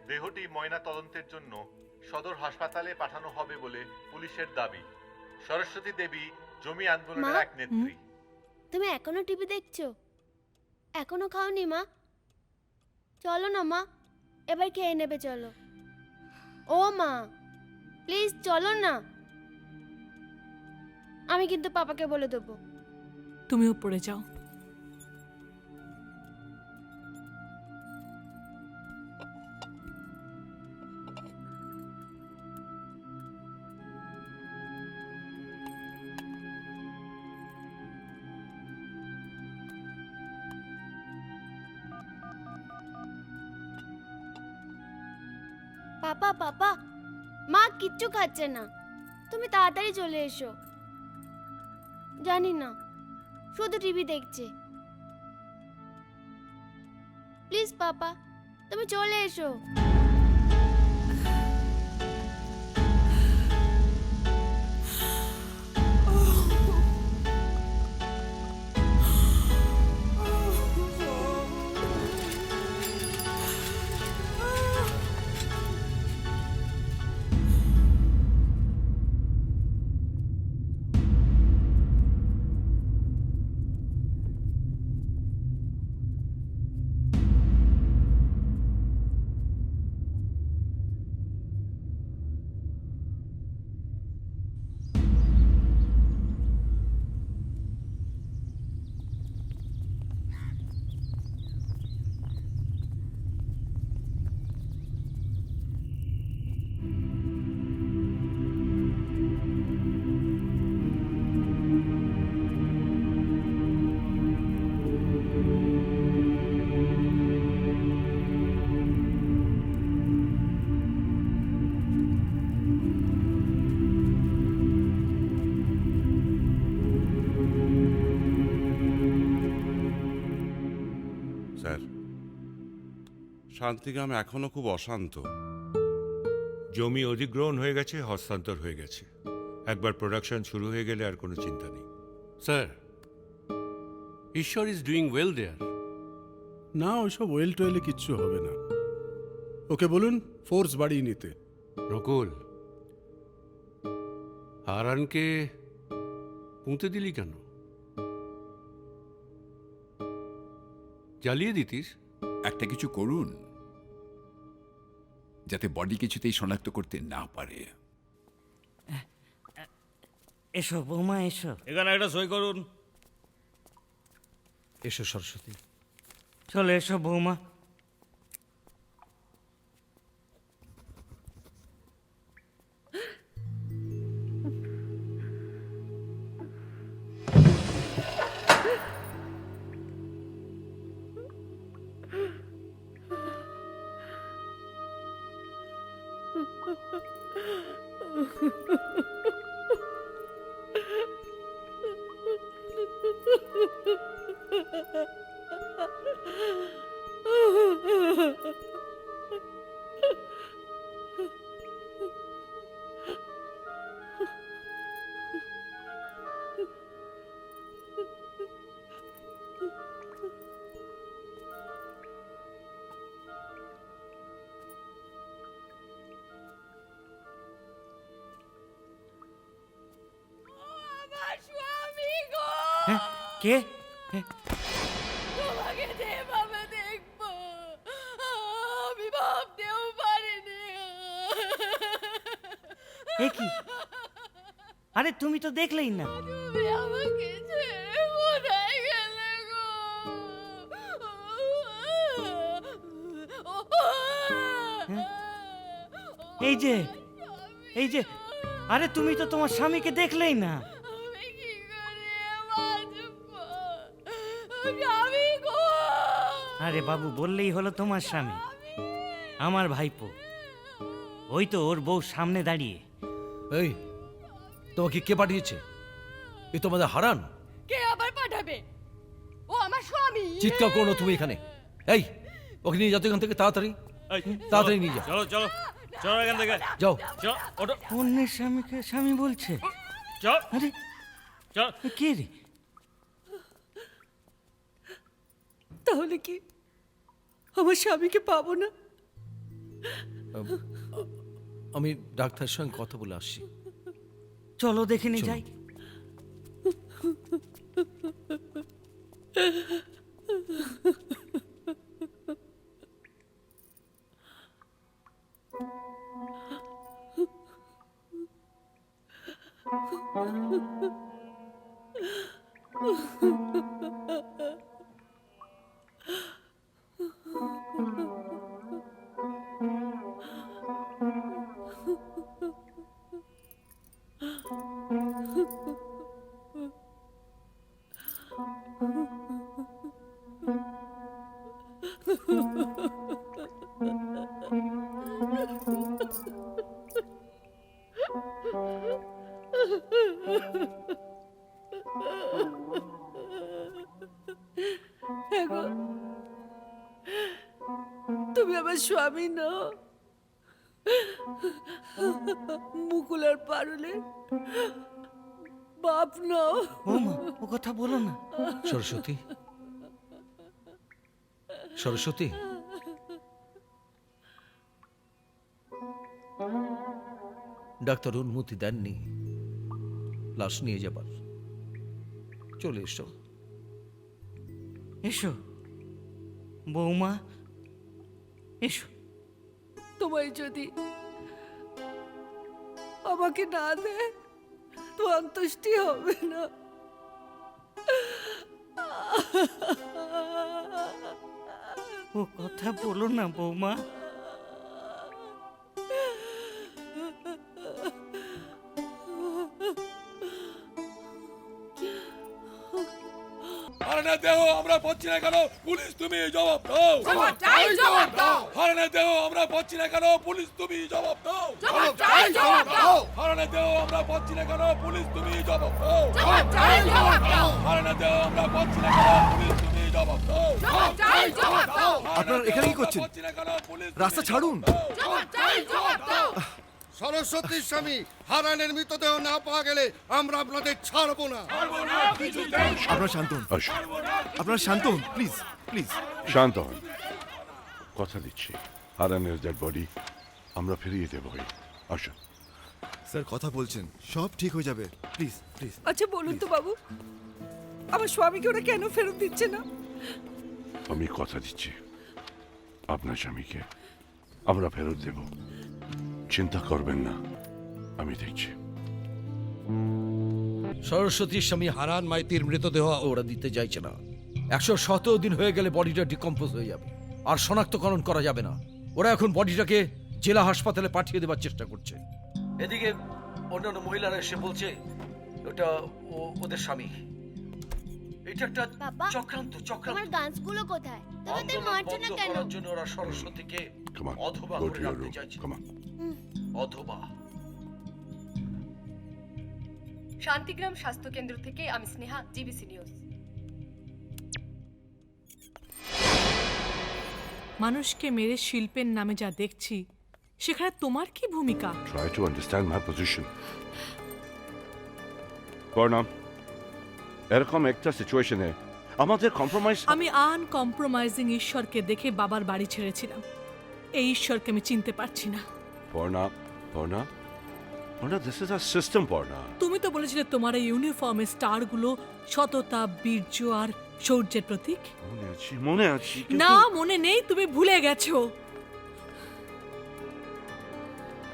দেহটি ময়না তদন্তের জন্য সদর হাসপাতালে পাঠানো হবে বলে পুলিশের দাবি। সরস্বতী দেবী জমি আন্দোলনের এক নেত্রী। তুমি এখনো টিভি দেখছো? এখনো খাওনি মা? চলো না মা, এবার খেয়ে নেবে, চলো। ও মা প্লিজ চলো না, আমি কিন্তু পাপাকে বলে দেবো। তুমি উপরে যাও। পাপা পাপা, মা কিচ্ছু খাচ্ছে না, তুমি তাড়াতাড়ি চলে এসো। জানি না, শুধু টিভি দেখছে। প্লিজ পাপা, তুমি চলে এসো। শান্তিগ্রাম এখনো খুব অশান্ত। জমি অধিগ্রহণ হয়ে গেছে, হস্তান্তর হয়ে গেছে। একবার প্রোডাকশন শুরু হয়ে গেলে আর কোনো চিন্তা নেই। স্যার, ঈশ্বর ইজ ডুইং ওয়েল দেয়ার। না, ওইসব ওয়েল টোয়েলে কিচ্ছু হবে না। ওকে বলুন ফোর্স বাড়িয়ে নিতে। নকুল, হারানকে পুঁতে দিলি কেন? জ্বালিয়ে দিতিস। একটা কিছু করুন যাতে বডি কিছুতেই শনাক্ত করতে না পারে। এসো বৌমা, এসো এখানে একটা সই করুন। এসো সরস্বতী। চলে এসো বৌমা। হ্যাঁ, কে? তোমাকে যেভাবে দেখবো আমি ভাবতেও পারিনি। এ কি? আরে তুমি তো দেখলেই না। তুমি আমাকে ছেড়ে কোথায় গেলে গো? এই যে, এই যে, আরে তুমি তো তোমার স্বামীকে দেখলেই না। আমি কি করে বাঁচবো? আমি গো। আরে বাবু, বললেই হলো তোমার স্বামী, আমার ভাইপো। ওই তো ওর বউ সামনে দাঁড়িয়ে। এই, তোমাকে কে পাঠিয়েছে? এ তোমাদের হারান। কে আবার পাঠাবে? ও আমার স্বামী। চিৎকার করো না তুমি এখানে। এই, ওকে নিয়ে যাও তো এখান থেকে তাড়াতাড়ি। তাড়াতাড়ি নিয়ে যাও। চলো চলো চলো এখান থেকে। যাও। চলো, ওঠো। অন্যের স্বামীকে স্বামী বলছে। চল। আরে চল। কে রে? তাহলে কি আমার স্বামীকে পাবো না? আমি ডাক্তারের সঙ্গে কথা বলে আসছি। চলো দেখে নিয়ে যাই। এগো, তুমি আমার স্বামী নও, মুকুল আর পারুলের বাপ নও। বৌমা, ও কথা বলো না। সরস্বতী, সরস্বতী, ডাক্তার অনুমতি দেননি লাশ নিয়ে যাবার। চলে এসো। এসো বৌমা, এসো। তোমায় যদি আমাকে না দেয় তো অন্ত্যেষ্টি হবে না। ও কথা বলো না বৌমা। হারানের দেহ আমরা পাচ্ছি না কেন? পুলিশ তুমি জবাব দাও। হারানের দেহ আমরা পাচ্ছি না কেন? পুলিশ তুমি জবাব দাও। হারানের দেহ আমরা পাচ্ছি না কেন? পুলিশ তুমি জবাব দাও। হারানের দেহ আমরা পাচ্ছি না কেন? পুলিশ তুমি আপনারা এখানে কি করছেন? রাস্তা ছাড়ুন। সরস্বতীর স্বামী হারানের মৃতদেহ না পাওয়া গেলে আমরা আপনাদের ছাড়বো না। আপনারা শান্ত হন, আপনারা শান্ত হন, প্লিজ প্লিজ। শান্ত হন, কথা দিচ্ছি হারানের ডেড বডি আমরা ফিরিয়ে দেবই। আসুন। স্যার কথা বলছেন, সব ঠিক হয়ে যাবে, প্লিজ প্লিজ। আচ্ছা বলুন তো বাবু, আমার স্বামীকে ওরা কেন ফেরত দিচ্ছে না? আমি কথা দিচ্ছি আপনার স্বামীকে আমরা ফেরত দেব, চিন্তা করবেন না, আমি দেখছি। সরস্বতীর স্বামী হারান মাইতির মৃতদেহ ওরা দিতে চাইছে না। 117 দিন হয়ে গেলে বডিটা ডিকম্পোজ হয়ে যাবে, আর শনাক্তকরণ করা যাবে না। ওরা এখন বডিটাকে জেলা হাসপাতালে পাঠিয়ে দেওয়ার চেষ্টা করছে। এদিকে অন্যান্য মহিলারা এসে বলছে ওটা ওদের স্বামী। এটা একটা চক্রান্ত। আমার গাছগুলো কোথায়? তোমাদের মারছো না কেন? করার জন্য ওরা সরস্বতীকে অধবা করে রাখতে চাইছে। অধবা। শান্তিগ্রাম স্বাস্থ্যকেন্দ্র থেকে আমি স্নেহা, জিবিসি নিউজ। মানুষকে মেরে শিল্পের নামে যা দেখছি, সেখানে তোমার কি ভূমিকা? Try to understand my position. Parna, এরকম একটা সিচুয়েশনে আমাদের কম্প্রোমাইজ। আমি আনকম্প্রোমাইজিং ঈশ্বরকে দেখে বাবার বাড়ি ছেড়েছিলাম। এই ঈশ্বরকে আমি চিনতে পারছি না। Parna, Parna, Parna, this is a system, Parna. তুমি তো বলেছিলে তোমার এই ইউনিফর্মের স্টারগুলো সততা, বীর্য আর শৌর্যের প্রতীক। মনে আছে না, মনে নেই, তুমি ভুলে গেছো।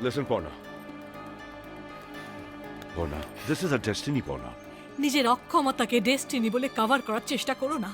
Listen, Parna, Parna, this is a destiny, Parna. নিজের অক্ষমতাকে ডেস্টিনি বলে কভার করার চেষ্টা করো না।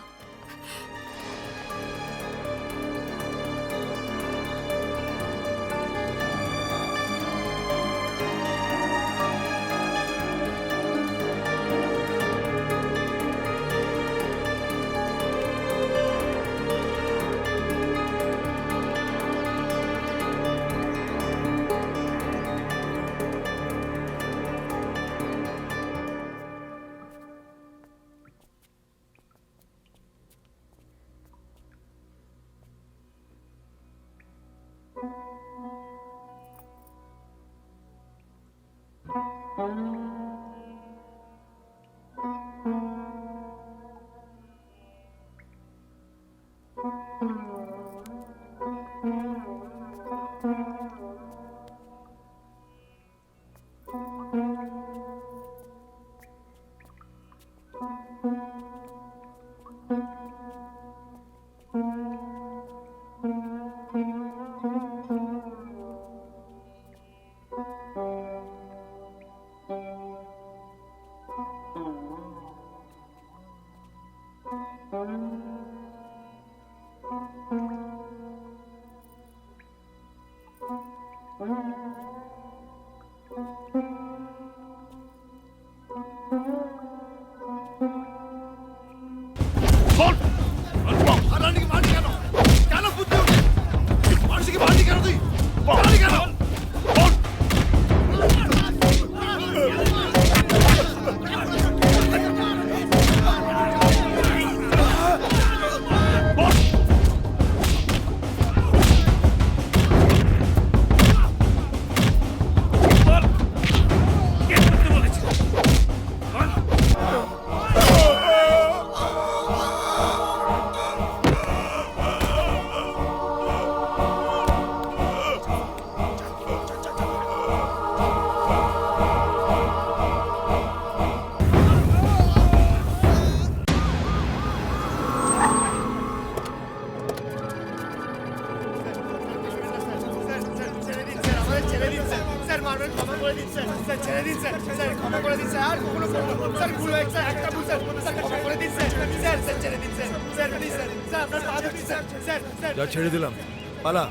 ছেড়ে দিলাম, পালা।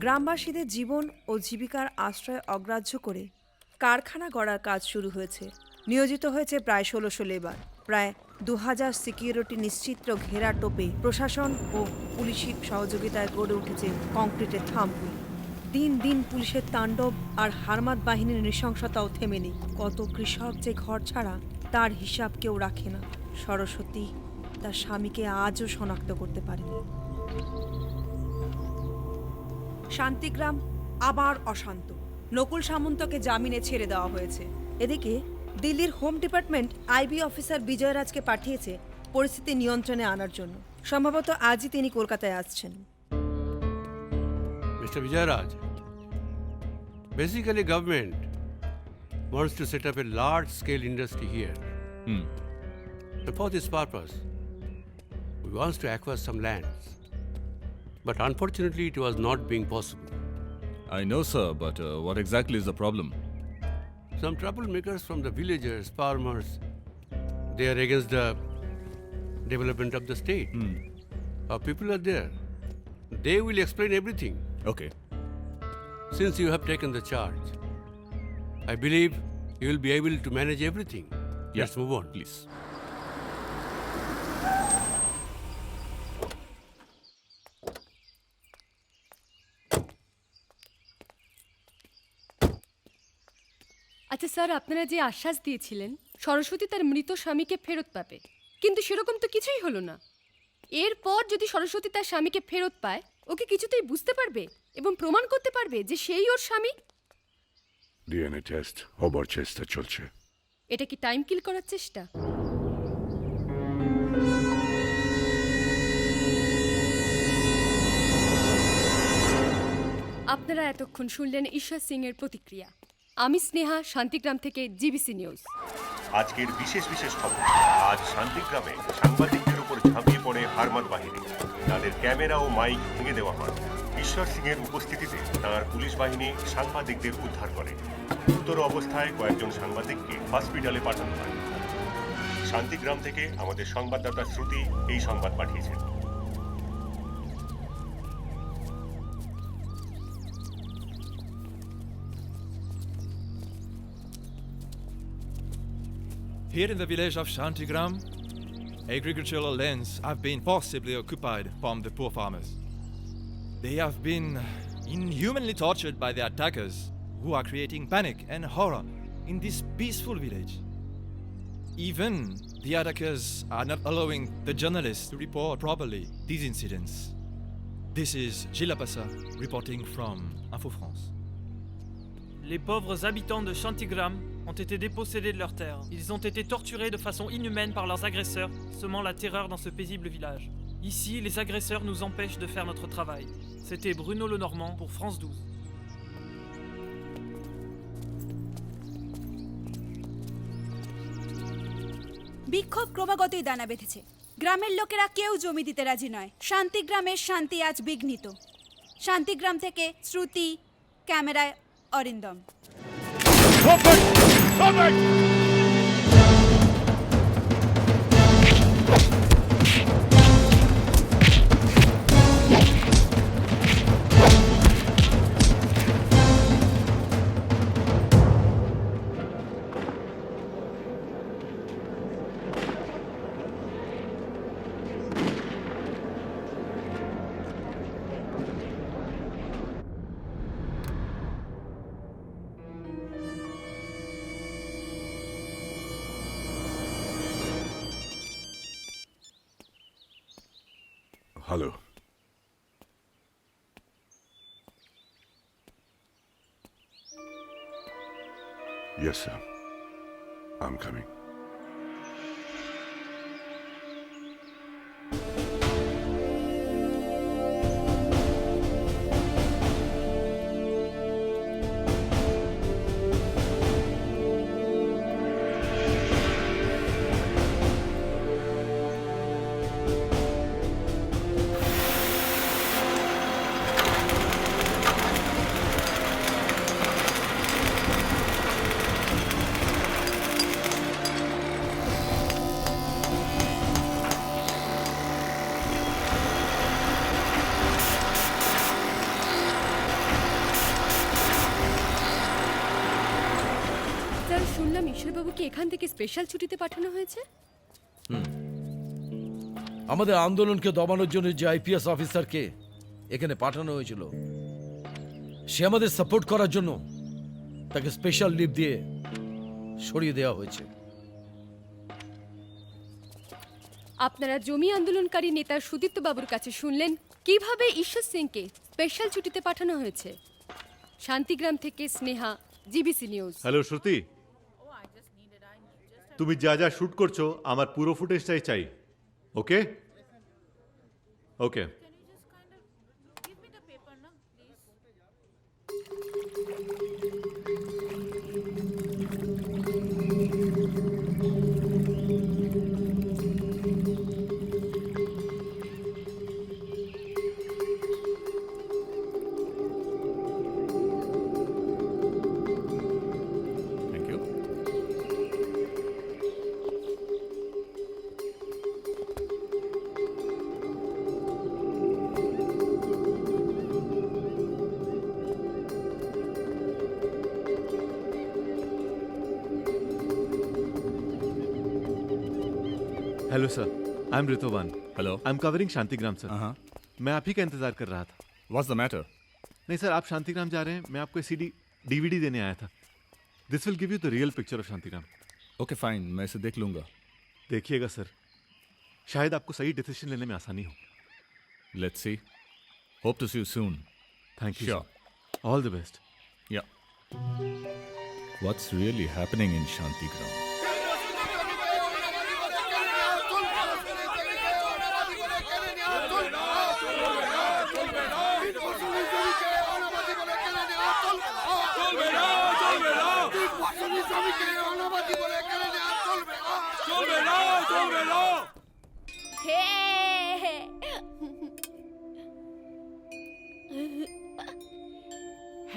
গ্রামবাসীদের জীবন ও জীবিকার আশ্রয় অগ্রাহ্য করে কারখানা গড়ার কাজ শুরু হয়েছে। নিয়োজিত হয়েছে প্রায় ১৬০০ লেবার। প্রায় ২০০০ সিকিউরিটি নিশ্চিত্র ঘেরা টোপে প্রশাসন ও পুলিশি সহযোগিতায় গড়ে উঠেছে কংক্রিটের থামপুল। দিন দিন পুলিশের তাণ্ডব আর হারমাত বাহিনীর নৃশংসতাও থেমেনি। কত কৃষক যে ঘর ছাড়া তার হিসাব কেউ রাখে না। সরস্বতী তার স্বামীকে আজও শনাক্ত করতে পারেনি। শান্তিগ্রাম আবার অশান্ত। নকুল সামন্তকে জামিনে ছেড়ে দেওয়া হয়েছে। এদিকে দিল্লির হোম ডিপার্টমেন্ট আইবি অফিসার বিজয়রাজকে পাঠিয়েছে পরিস্থিতি নিয়ন্ত্রণে আনার জন্য। সম্ভবত আজই তিনি কলকাতায় আসছেন। Mr. Vijayaraj, basically government wants to set up a large-scale industry here. And for this purpose, we want to acquire some lands. But unfortunately, it was not being possible. I know, sir, but what exactly is the problem? Some troublemakers from the villagers, farmers, they are against the development of the state. Our people are there. They will explain everything. Okay. Since you have taken the charge, I believe you will be able to manage everything. Let's move on. Please. আচ্ছা sir, আপনারা যে আশ্বাস দিয়েছিলেন সরস্বতী তার মৃত স্বামীকে ফেরত পাবে, কিন্তু সেরকম তো কিছুই হলো না। এরপর যদি সরস্বতী তার স্বামীকে ফেরত পায়, ওকে কিছুতেই বুঝতে পারবে এবং প্রমাণ করতে পারবে যে সেই ওর স্বামী? ডিএনএ টেস্ট হবার চেষ্টা চলছে। এটা কি টাইম কিল করার চেষ্টা? আপনারা এতক্ষণ শুনলেন ঈশ্বর সিং এর প্রতিক্রিয়া। আমি স্নেহা, শান্তিগ্রাম থেকে, জিবিসি নিউজ। আজকের বিশেষ বিশেষ খবর। আজ শান্তিগ্রামে সাংবাদিকদের উপর ঝাঁপিয়ে পড়ে হারমাত বাহিনী। তাদের ক্যামেরা ও মাইক ভেঙে দেওয়া হয়। ঈশ্বর সিং এর উপস্থিতিতে তাঁর পুলিশ বাহিনী সাংবাদিকদের উদ্ধার করে। গুরুতর অবস্থায় কয়েকজন সাংবাদিককে হসপিটালে পাঠানো হয়। শান্তিগ্রাম থেকে আমাদের সংবাদদাতা শ্রুতি এই সংবাদ পাঠিয়েছেন। Here in the village of Shantigram, agricultural lands have been forcibly occupied from the poor farmers. They have been inhumanly tortured by the attackers who are creating panic and horror in this peaceful village. Even the attackers are not allowing the journalists to report properly these incidents. This is Gilles Lapassa reporting from Info France. Les pauvres habitants de Shantigram ont été dépossédés de leurs terres. Ils ont été torturés de façon inhumaine par leurs agresseurs, semant la terreur dans ce paisible village. Ici, les agresseurs nous empêchent de faire notre travail. C'était Bruno Lenormand pour France 12. বিক্ষোভ ক্রমাগতই দানা বেঁধেছে। গ্রামের লোকেরা কেউ জমি দিতে রাজি নয়। শান্তিগ্রামের শান্তি আজ বিঘ্নিত। শান্তিগ্রাম থেকে শ্রুতি, ক্যামেরায় Arindam. Hello. Yes, sir. I'm coming. শুনলাম ঈশ্বরবাবুকে এখান থেকে স্পেশাল ছুটিতে পাঠানো হয়েছে। আমাদের আন্দোলনকে দমানোর জন্য যে আইপিএস অফিসারকে এখানে পাঠানো হয়েছিল সে আমাদের সাপোর্ট করার জন্য তাকে স্পেশাল লিভ দিয়ে সরিয়ে দেওয়া হয়েছে। আপনারা জমি আন্দোলনকারী নেতা সুদীপ্ত বাবুর কাছে শুনলেন কিভাবে ঈশ্বর সিংকে স্পেশাল ছুটিতে পাঠানো হয়েছে। শান্তিগ্রাম থেকে Sneha, GBC news. Hello Shruti, তুমি যা যা শুট করছো আমার পুরো ফুটেজটাই চাই। Okay okay. Thank you. Hello sir, I am Rituban. Hello. I am covering Shantigram sir. मैं आप ही का इंतजार कर रहा था। What's the matter? नहीं सर, आप शांतिग्राम जा रहे हैं, मैं आपको सीडी डीवीडी देने आया था। This will give you the real picture of Shantigram. Okay fine, मैं इसे देख लूंगा। देखिएगा सर, शायद आपको सही डिसीजन लेने में आसानी हो। Let's see. Hope to see you soon. Thank you. Sure. All the best. Yeah. What's really happening in Shantigram?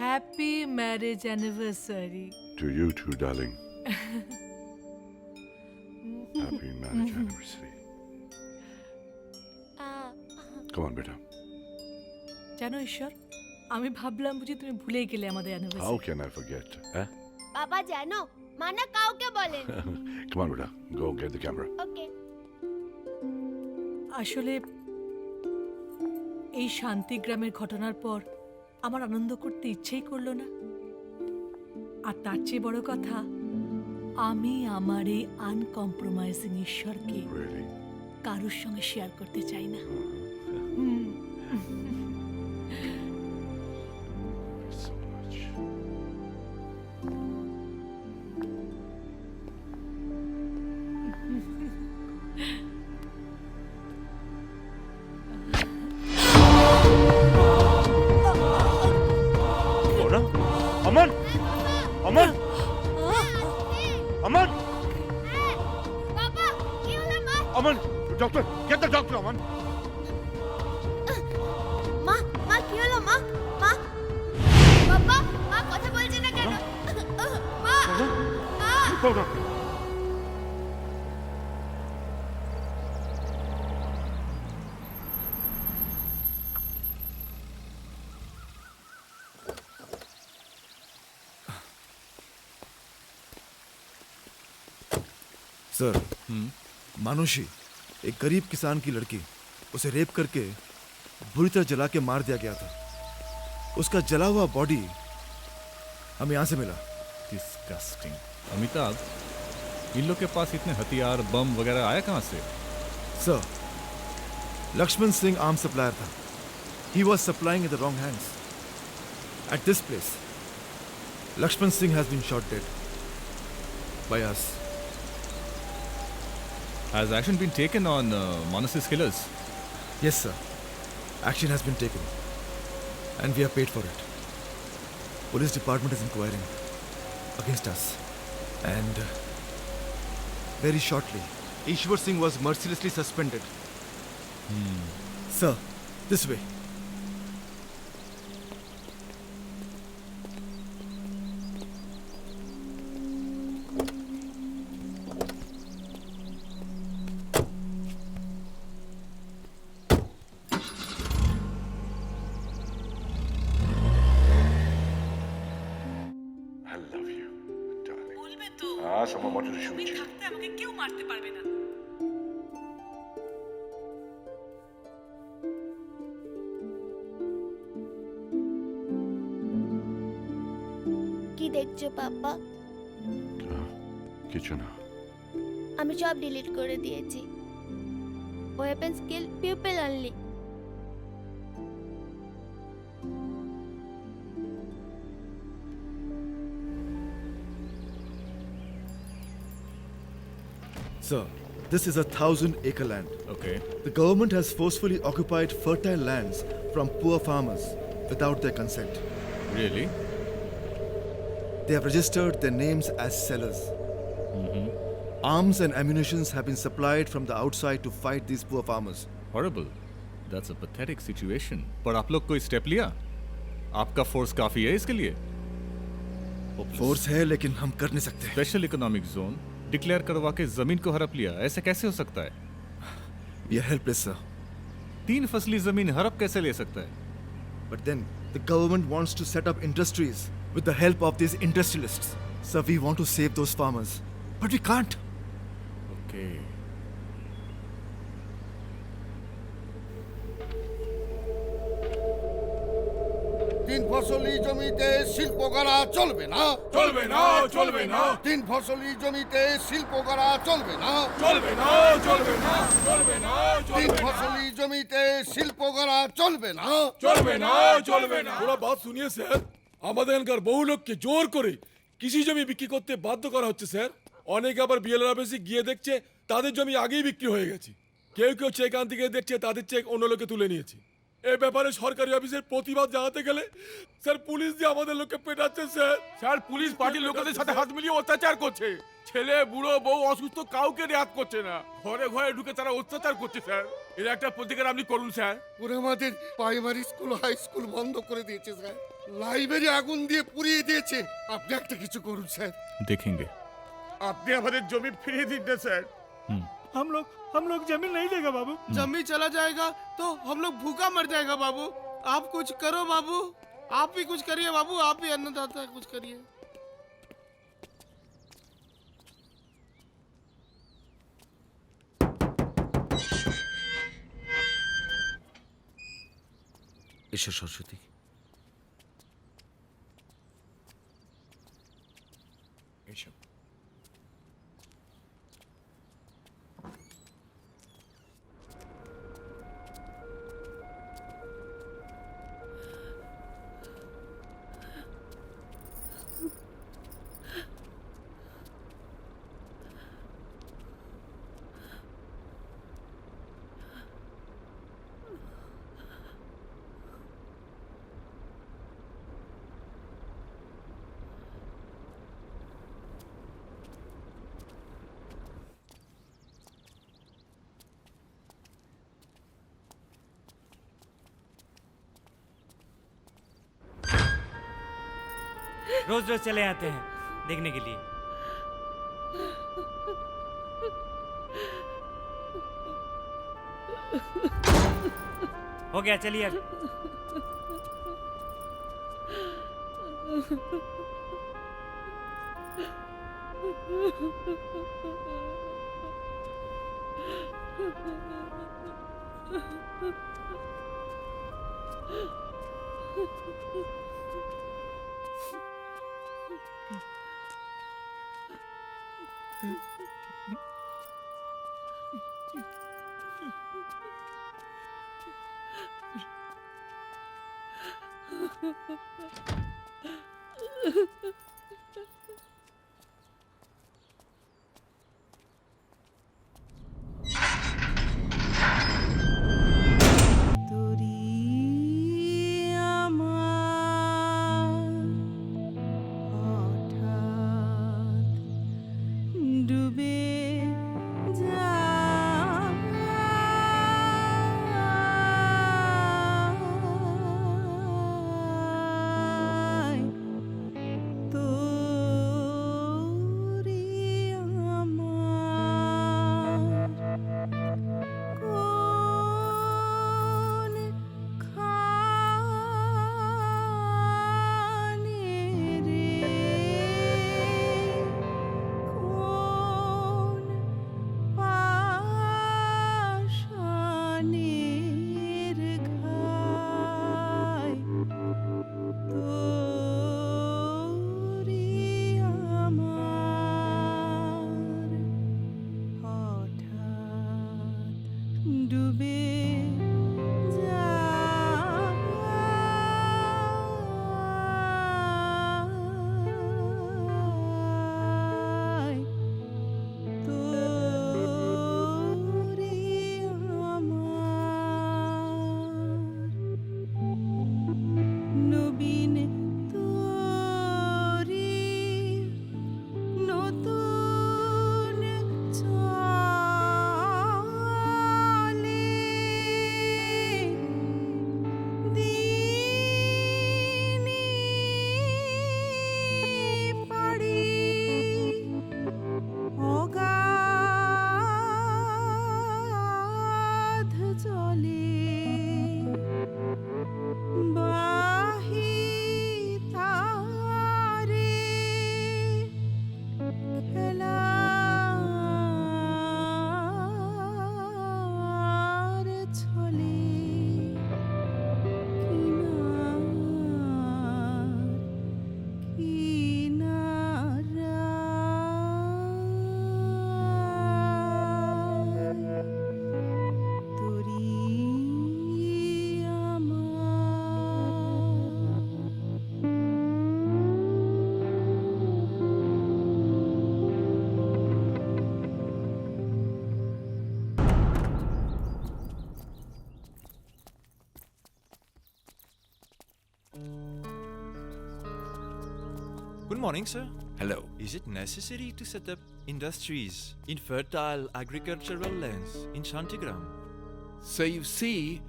Happy marriage anniversary. To you too, darling. Happy marriage anniversary. Come on, beta. জানো ঈশ্বর, আমি ভাবলাম বুঝি তুমি ভুলেই গেলে আমাদের How anniversary. can I forget? Eh? বাবা জানো মানা কাউকে বলেন। Come on, beta. Go get the camera. ওকে। আসলে এই শান্তিগ্রামের ঘটনার পর আমার আনন্দ করতে ইচ্ছেই করলো না। আর তার চেয়ে বড় কথা, আমি আমার এই আনকম্প্রোমাইজিং ঈশ্বরকে কারোর সঙ্গে শেয়ার করতে চাই না। अमन, अमन, अमन, বাবা কি হলো মা? अमन, डॉक्टर, get the doctor, अमन। মা মা কি হলো মা? মা বাবা মা কথা বলছে না কেন? মা মা सर, मानुषी एक गरीब किसान की लड़की, उसे रेप करके बुरी तरह जला के मार दिया गया था। उसका जला हुआ बॉडी हमें यहाँ से मिला। Disgusting. अमिताभ, इन लोग के पास इतने हथियार, बम वगैरह आया कहाँ से? Sir, Lakshman Singh arm supplier था। He was supplying in the wrong hands. At this place, Lakshman Singh has been shot dead by us. Has action been taken on Manas's killers? Yes, sir. Action has been taken. And we are paid for it. Police department is inquiring against us. And very shortly, Ishwar Singh was mercilessly suspended. Sir, this way. আমার মোটরে শুনছি। আমাকে কেউ মারতে পারবে না। কি দেখছো পাপা? কিছু না। আমি সব ডিলিট করে দিয়েছি। Weapon skill people only. Sir, this is a 1,000-acre land. Okay. The government has forcefully occupied fertile lands from poor farmers without their consent. Really? They have registered their names as sellers. Arms and ammunitions have been supplied from the outside to fight these poor farmers. Horrible. That's a pathetic situation. पर आप लोग कोई step लिया? आपका force काफी है इसके लिए? फोर्स है लेकिन हम कर नहीं सकते। स्पेशल इकोनॉमिक जोन डिक्लेयर करवा के जमीन को हड़प लिया, ऐसे कैसे हो सकता है? We are helpless, sir. 3 फसली जमीन हड़प कैसे ले सकता है? But then the government wants to set up industries with the help of these industrialists. Sir, we want to save those farmers, but we can't. Okay. তিন ফসলি জমিতে শিল্প করা চলবে না। চলবে না, চলবে না। তিন ফসলি জমিতে শিল্প করা চলবে না। চলবে না, চলবে না, চলবে না। তিন ফসলি জমিতে শিল্প করা চলবে না। চলবে না, চলবে না। ওরা বাত শুনিয়ে স্যার, আমাদের এখানকার বহু লোককে জোর করে কৃষি জমি বিক্রি করতে বাধ্য করা হচ্ছে স্যার। অনেকে আবার বিএলআর অফিসে গিয়ে দেখছে তাদের জমি আগেই বিক্রি হয়ে গেছে। কেউ কেউ চেক আনতে গিয়ে দেখছে তাদের চেক অন্য লোকে তুলে নিয়েছে। এই ব্যাপারে সরকারি অফিসের প্রতিবাদ জানাতে গেলে স্যার পুলিশ দিয়ে আমাদের লোককে পেটাচ্ছে স্যার। স্যার পুলিশ পার্টির লোকেদের সাথে হাত মিলিয়ে অত্যাচার করছে। ছেলে বুড়ো বউ অসুস্থ কাউকে রেয়াত করছে না, ঘরে ঘরে ঢুকে তারা অত্যাচার করছে স্যার। এর একটা প্রতিকার আপনি করুন স্যার। ওরা আমাদের প্রাইমারি স্কুল হাই স্কুল বন্ধ করে দিয়েছে স্যার, লাইব্রেরি আগুন দিয়ে পুড়িয়ে দিয়েছে। আপনি একটা কিছু করুন স্যার। देखेंगे। আপনি আমাদের জমি ফিরিয়ে দিন না স্যার। हम लोग जमीन नहीं देगा बाबू। जमीन चला जाएगा तो हम लोग भूखा मर जाएगा बाबू। आप कुछ करो बाबू, आप ही कुछ करिए बाबू, आप ही अन्नदाता कुछ करिए। ঈশ্বর সরস্বতী। এসব रोज रोज चले आते हैं देखने के लिए। हो गया, चलिए अब। তো Good morning, sir. Hello. Is it necessary to set up industries in fertile agricultural lands in Shantigram? So you see,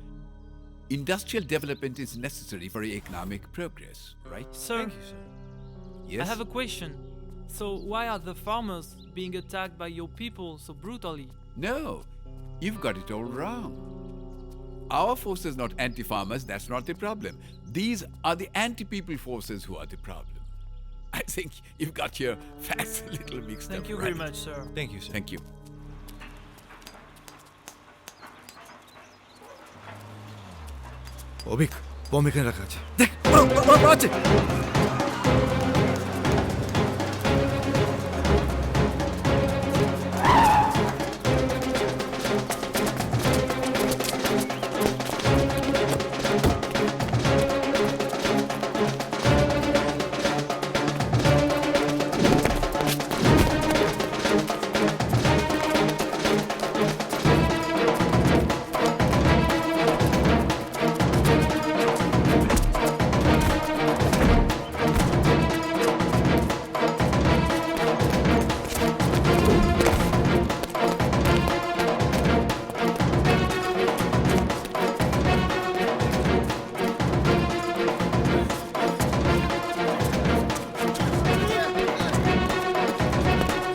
industrial development is necessary for economic progress, right? Sir, Thank you, sir. Yes? I have a question. So why are the farmers being attacked by your people so brutally? No, you've got it all wrong. Our force is not anti-farmers, that's not the problem. These are the anti-people forces who are the problem. I think you've got your facts a little mixed up. Thank you very right? much, sir. Thank you, sir. Thank you. Abhik bomb এখানে রাখা আছে দেখ আছে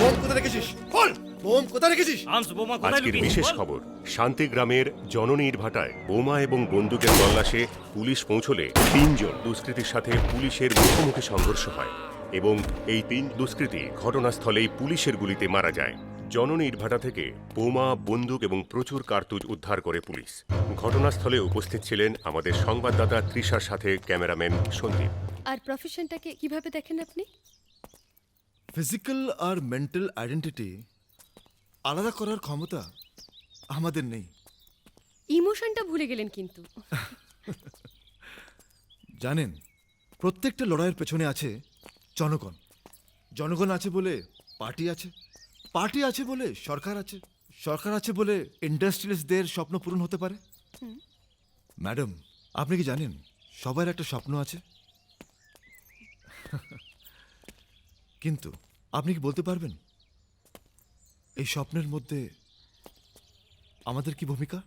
bomb কোথায় রেখেছিস বল bomb কোথায় রেখেছিস আজকের বিশেষ খবর, শান্তিগ্রামের জননীর ভাটায় বোমা এবং বন্দুকের তল্লাশে পুলিশ পৌঁছলে 3 জন দুষ্কৃতীর সাথে পুলিশের মুখোমুখি সংঘর্ষ হয় এবং এই 3 দুষ্কৃতী ঘটনাস্থলেই পুলিশের গুলিতে মারা যায়। জননীর ভাটা থেকে বোমা, বন্দুক এবং প্রচুর কার্তুজ উদ্ধার করে পুলিশ। ঘটনাস্থলে উপস্থিত ছিলেন আমাদের সংবাদদাতা তৃষার সাথে ক্যামেরাম্যান সন্দীপ। আর প্রফেশনটাকে কিভাবে দেখেন আপনি? ফিজিক্যাল আর মেন্টাল আইডেন্টিটি আলাদা করার ক্ষমতা আমাদের নেই। ইমোশনটা ভুলে গেলেন কিন্তু। জানেন, প্রত্যেকটা লড়াইয়ের পেছনে আছে জনগণ। জনগণ আছে বলে পার্টি আছে, পার্টি আছে বলে সরকার আছে, সরকার আছে বলে ইন্ডাস্ট্রিয়ালিস্টদের স্বপ্ন পূরণ হতে পারে। ম্যাডাম, আপনি কি জানেন সবার একটা স্বপ্ন আছে? কিন্তু আপনি কি বলতে পারবেন এই স্বপ্নের মধ্যে আমাদের কি ভূমিকা?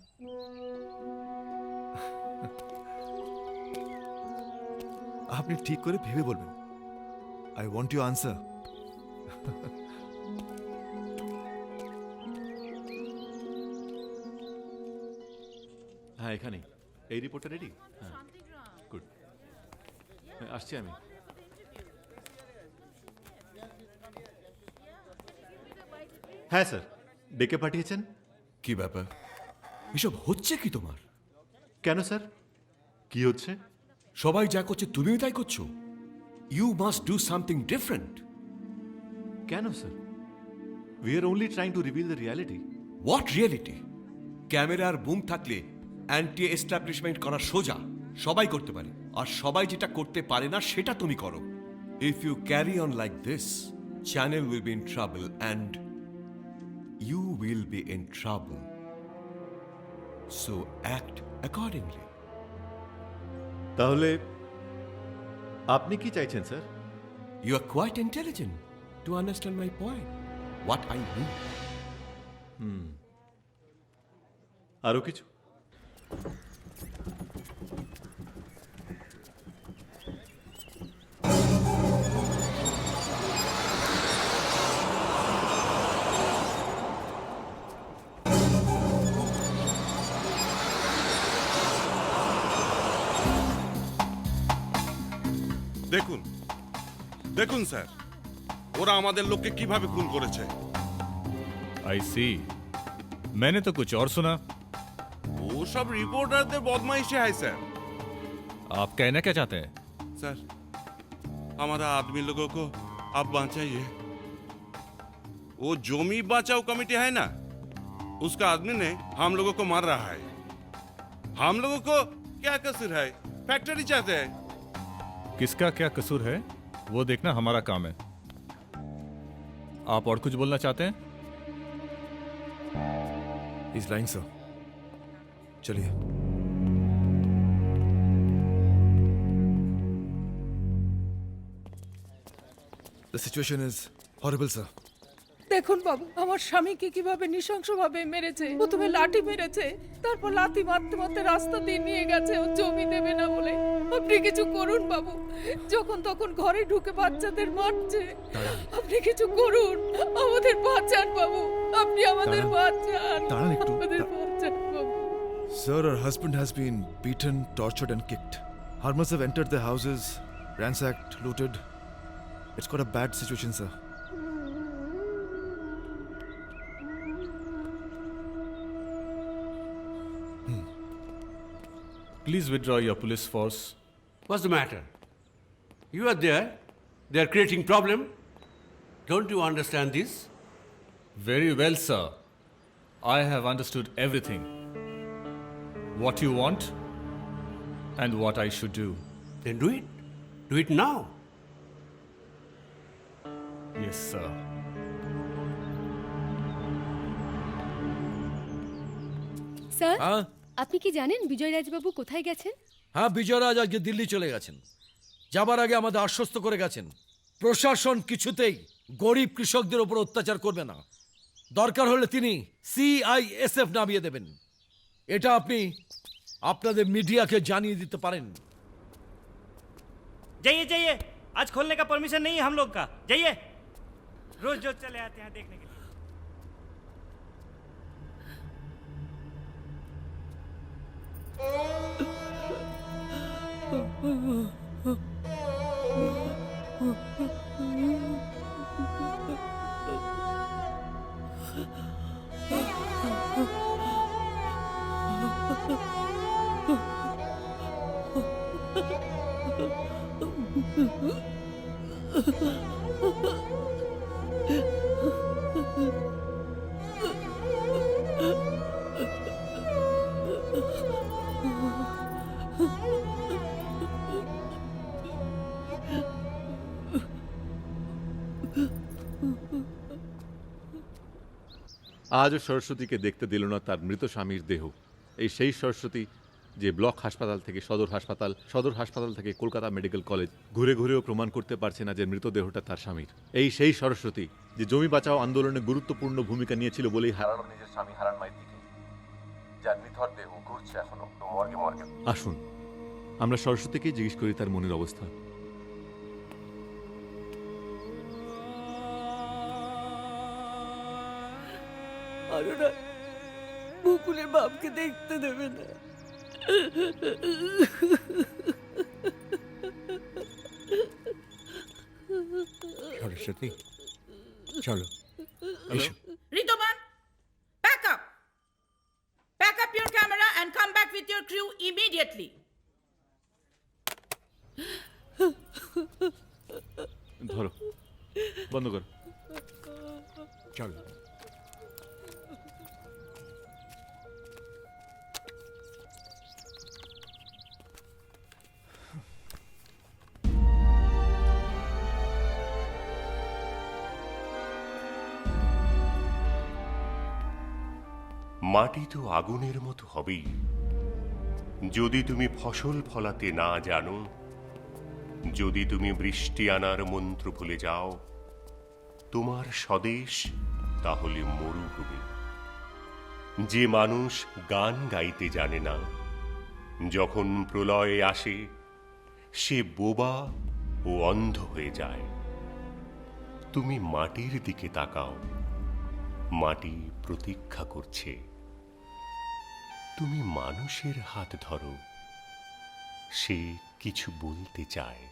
আপনি ঠিক করে ভেবে বলবেন। I want you answer. হ্যাঁ, এখানেই। এই রিপোর্টটা রেডি? হ্যাঁ, গুড। আসছি আমি। হ্যাঁ স্যার, ডেকে পাঠিয়েছেন। কি ব্যাপার, এসব হচ্ছে কি তোমার? কেন স্যার, কি হচ্ছে? সবাই যা করছে তুমিও তাই করছো। You must do something different. কেন sir? We are only trying to reveal the reality. What reality? ক্যামেরার বুম থাকলে অ্যান্টি এস্টাবলিশমেন্ট করা সোজা, সবাই করতে পারে। আর সবাই যেটা করতে পারে না সেটা তুমি করো। If you carry on like this, channel will be in trouble and you will be in trouble. So act accordingly. তাহলে আপনি কি চাইছেন sir? You are quite intelligent to understand my point. What I mean. আরো কিছু? দেখুন দেখুন sir, ওরা আমাদের লোককে কিভাবে খুন করেছে। आई सी। मैंने तो कुछ और सुना। वो सब रिपोर्टरদের বদমাইশি है सर। आप कहना क्या चाहते हैं? सर, हमारा आदमी लोगों को आप बचाइए। वो जोमी बचाओ कमेटी है ना, उसका आदमी ने हम लोगों को मार रहा है। हम लोगों को क्या कसूर है? फैक्ट्री चाहते हैं। किसका क्या कसूर है वो देखना हमारा काम है। आप और कुछ बोलना चाहते हैं? He's lying, sir. चलिए। The situation is horrible, sir. দেখুন বাবু, আমার স্বামীকে কিভাবে নৃশংসভাবে মেরেছে। প্রথমে লাঠি মেরেছে, তারপর লাথি মারতে মারতে রাস্তা দিয়ে নিয়ে গেছে ও জমি দেবে না বলে। আপনি কিছু করুন বাবু, যখন তখন ঘরে ঢুকে বাচ্চাদের মারছে। আপনি কিছু করুন, আমাদের বাঁচান বাবু, আপনি আমাদের বাঁচান, দাঁড়ান একটু। আমাদের বাঁচান বাবু। Sir, her husband has been beaten, tortured, and kicked. Harmas have entered their houses, ransacked, looted. It's got a bad situation, sir. Please withdraw your police force. What's the matter? You are there. They are creating problem. Don't you understand this? Very well, sir. I have understood everything. What you want and what I should do. Then do it. Do it now. Yes, sir. Sir, হ্যাঁ আপনি কি জানেন বিজয় রাজবাবু কোথায় গেছেন? হ্যাঁ, বিজয়রাজ আজকে দিল্লি চলে গেছেন। যাবার আগে আমাদের আশ্বস্ত করে গেছেন, প্রশাসন কিছুতেই গরিব কৃষকদের ওপর অত্যাচার করবে না। দরকার হলে তিনি CISF নামিয়ে দেবেন। এটা আপনি আপনাদের মিডিয়াকে জানিয়ে দিতে পারেন। जाइए जाइए, आज खोलने का परमिशन नहीं है हम लोग का। जाइए, रोज रोज चले आते हैं देखने के लिए। আজও সরস্বতীকে দেখতে দিল না তার মৃত স্বামীর দেহ। এই সেই সরস্বতী যে ব্লক হাসপাতাল থেকে সদর হাসপাতাল, সদর হাসপাতাল থেকে কলকাতা মেডিকেল কলেজ ঘুরে ঘুরেও প্রমাণ করতে পারছে না যে মৃতদেহটা তার স্বামীর। এই সেই সরস্বতী যে জমি বাঁচাও আন্দোলনে গুরুত্বপূর্ণ ভূমিকা নিয়েছিল বলেই হারানো নিজের স্বামী হারান মাইতিকে, যার মৃতর দেহ ঘুরছে এখনো মর্গে মর্গে। আসুন আমরা সরস্বতীকেই জিজ্ঞেস করি তার মনের অবস্থা। আরোরা বকুলের বাপকে দেখতে দেবে না। সরস্বতী, চলো। Ritoman, back up! Pack up your camera and come back with your crew immediately. ধরো, বন্ধ করো। চলো। মাটি তো আগুনের মতো হবেই যদি তুমি ফসল ফলাতে না জানো, যদি তুমি বৃষ্টি আনার মন্ত্র ভুলে যাও। তোমার স্বদেশ তাহলে মরুভূমি। যে মানুষ গান গাইতে জানে না, যখন প্রলয়ে আসে সে বোবা ও অন্ধ হয়ে যায়। তুমি মাটির দিকে তাকাও, মাটি প্রতীক্ষা করছে। তুমি মানুষের হাত ধরো, সে কিছু বলতে চায়।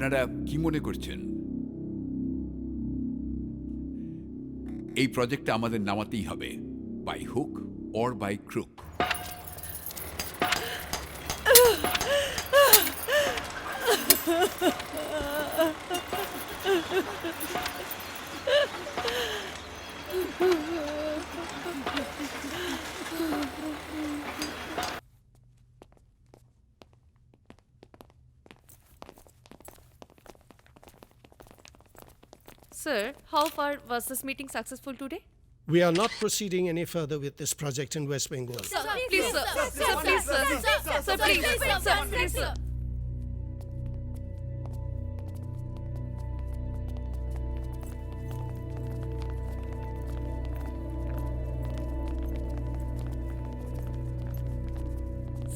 আপনারা কি মনে করছেন এই প্রজেক্টটা আমাদের নামাতেই হবে, by hook or by crook? Sir, how far was this meeting successful today? We are not proceeding any further with this project in West Bengal. Please, sir. Sir, please, sir. Sir, please. Sir, please, sir.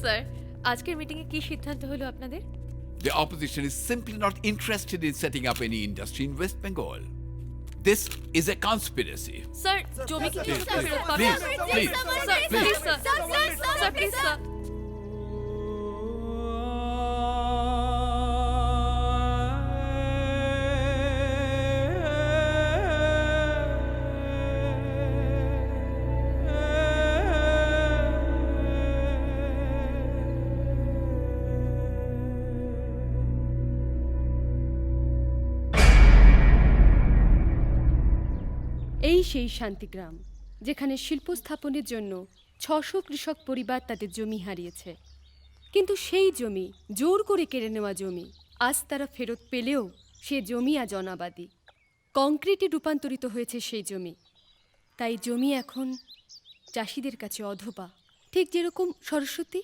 Sir, আজকের মিটিংয়ে কি সিদ্ধান্ত হলো আপনাদের? The opposition is simply not interested in setting up any industry in West Bengal. This is a conspiracy. Sir, জমি কি Please, ফেরত please, পাবেন? please, please, sir, please. Please, sir. Sir, please, sir. এই সেই শান্তিগ্রাম, যেখানে শিল্প স্থাপনের জন্য ৬০০ কৃষক পরিবার তাদের জমি হারিয়েছে। কিন্তু সেই জমি, জোর করে কেড়ে নেওয়া জমি, আজ তারা ফেরত পেলেও সে জমি আজ অনাবাদি। কংক্রিটে রূপান্তরিত হয়েছে সেই জমি। তাই জমি এখন চাষিদের কাছে অধবা। ঠিক যেরকম সরস্বতী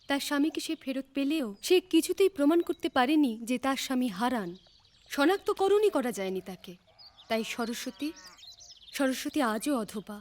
তার স্বামীকে সে ফেরত পেলেও সে কিছুতেই প্রমাণ করতে পারেনি যে তার স্বামী হারান। শনাক্তকরণই করা যায়নি তাকে। তাই সরস্বতী আজও অধবা।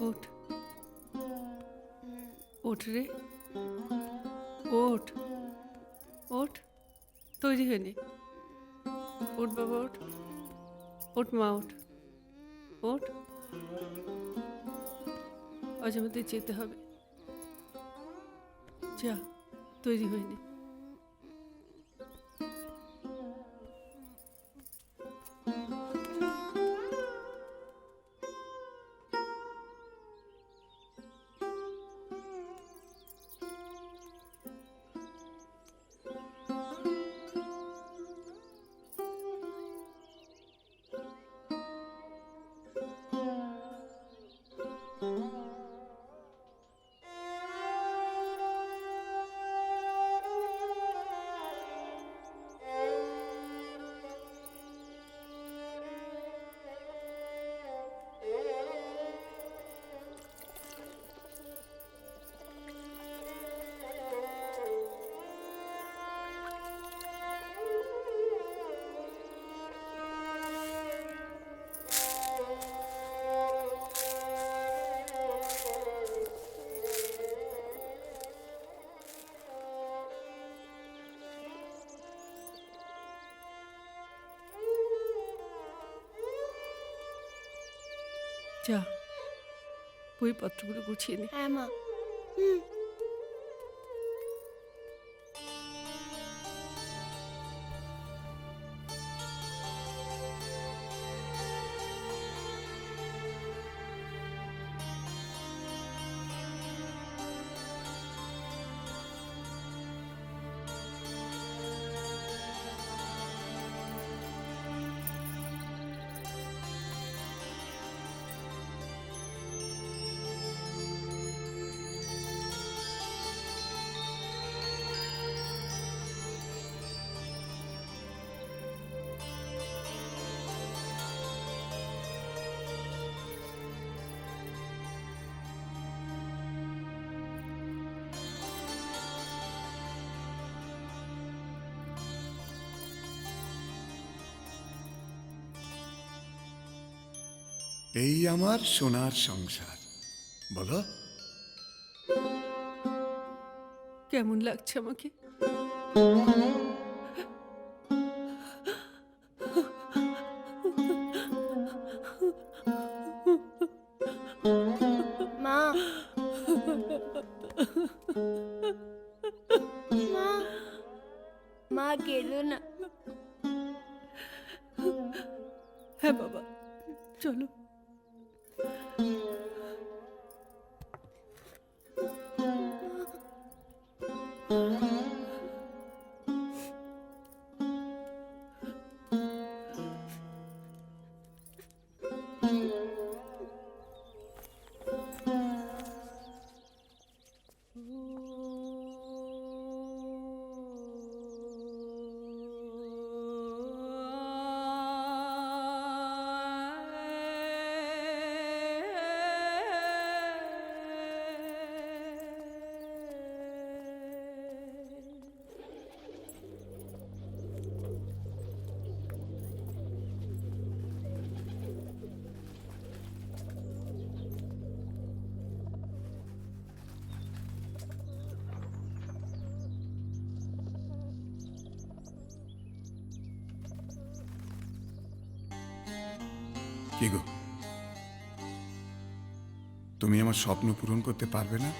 ওঠ, ওঠ রে, ওঠ, ওঠ, তৈরি হয়নি। ওঠ বাবা, ওঠ, ওঠ মা, ওঠ, ওঠ, আজ আমাদের যেতে হবে। যা, তৈরি হয়নি। যা, বইপত্রগুলো গুছিয়ে নে। হ্যাঁ মা। এই আমার সোনার সংসার, বলো। কেমন লাগছে আমাকে? মা, মা, মা কেঁদো না। হ্যাঁ বাবা, চলো। কি গো, তুমি আমার স্বপ্ন পূরণ করতে পারবে না?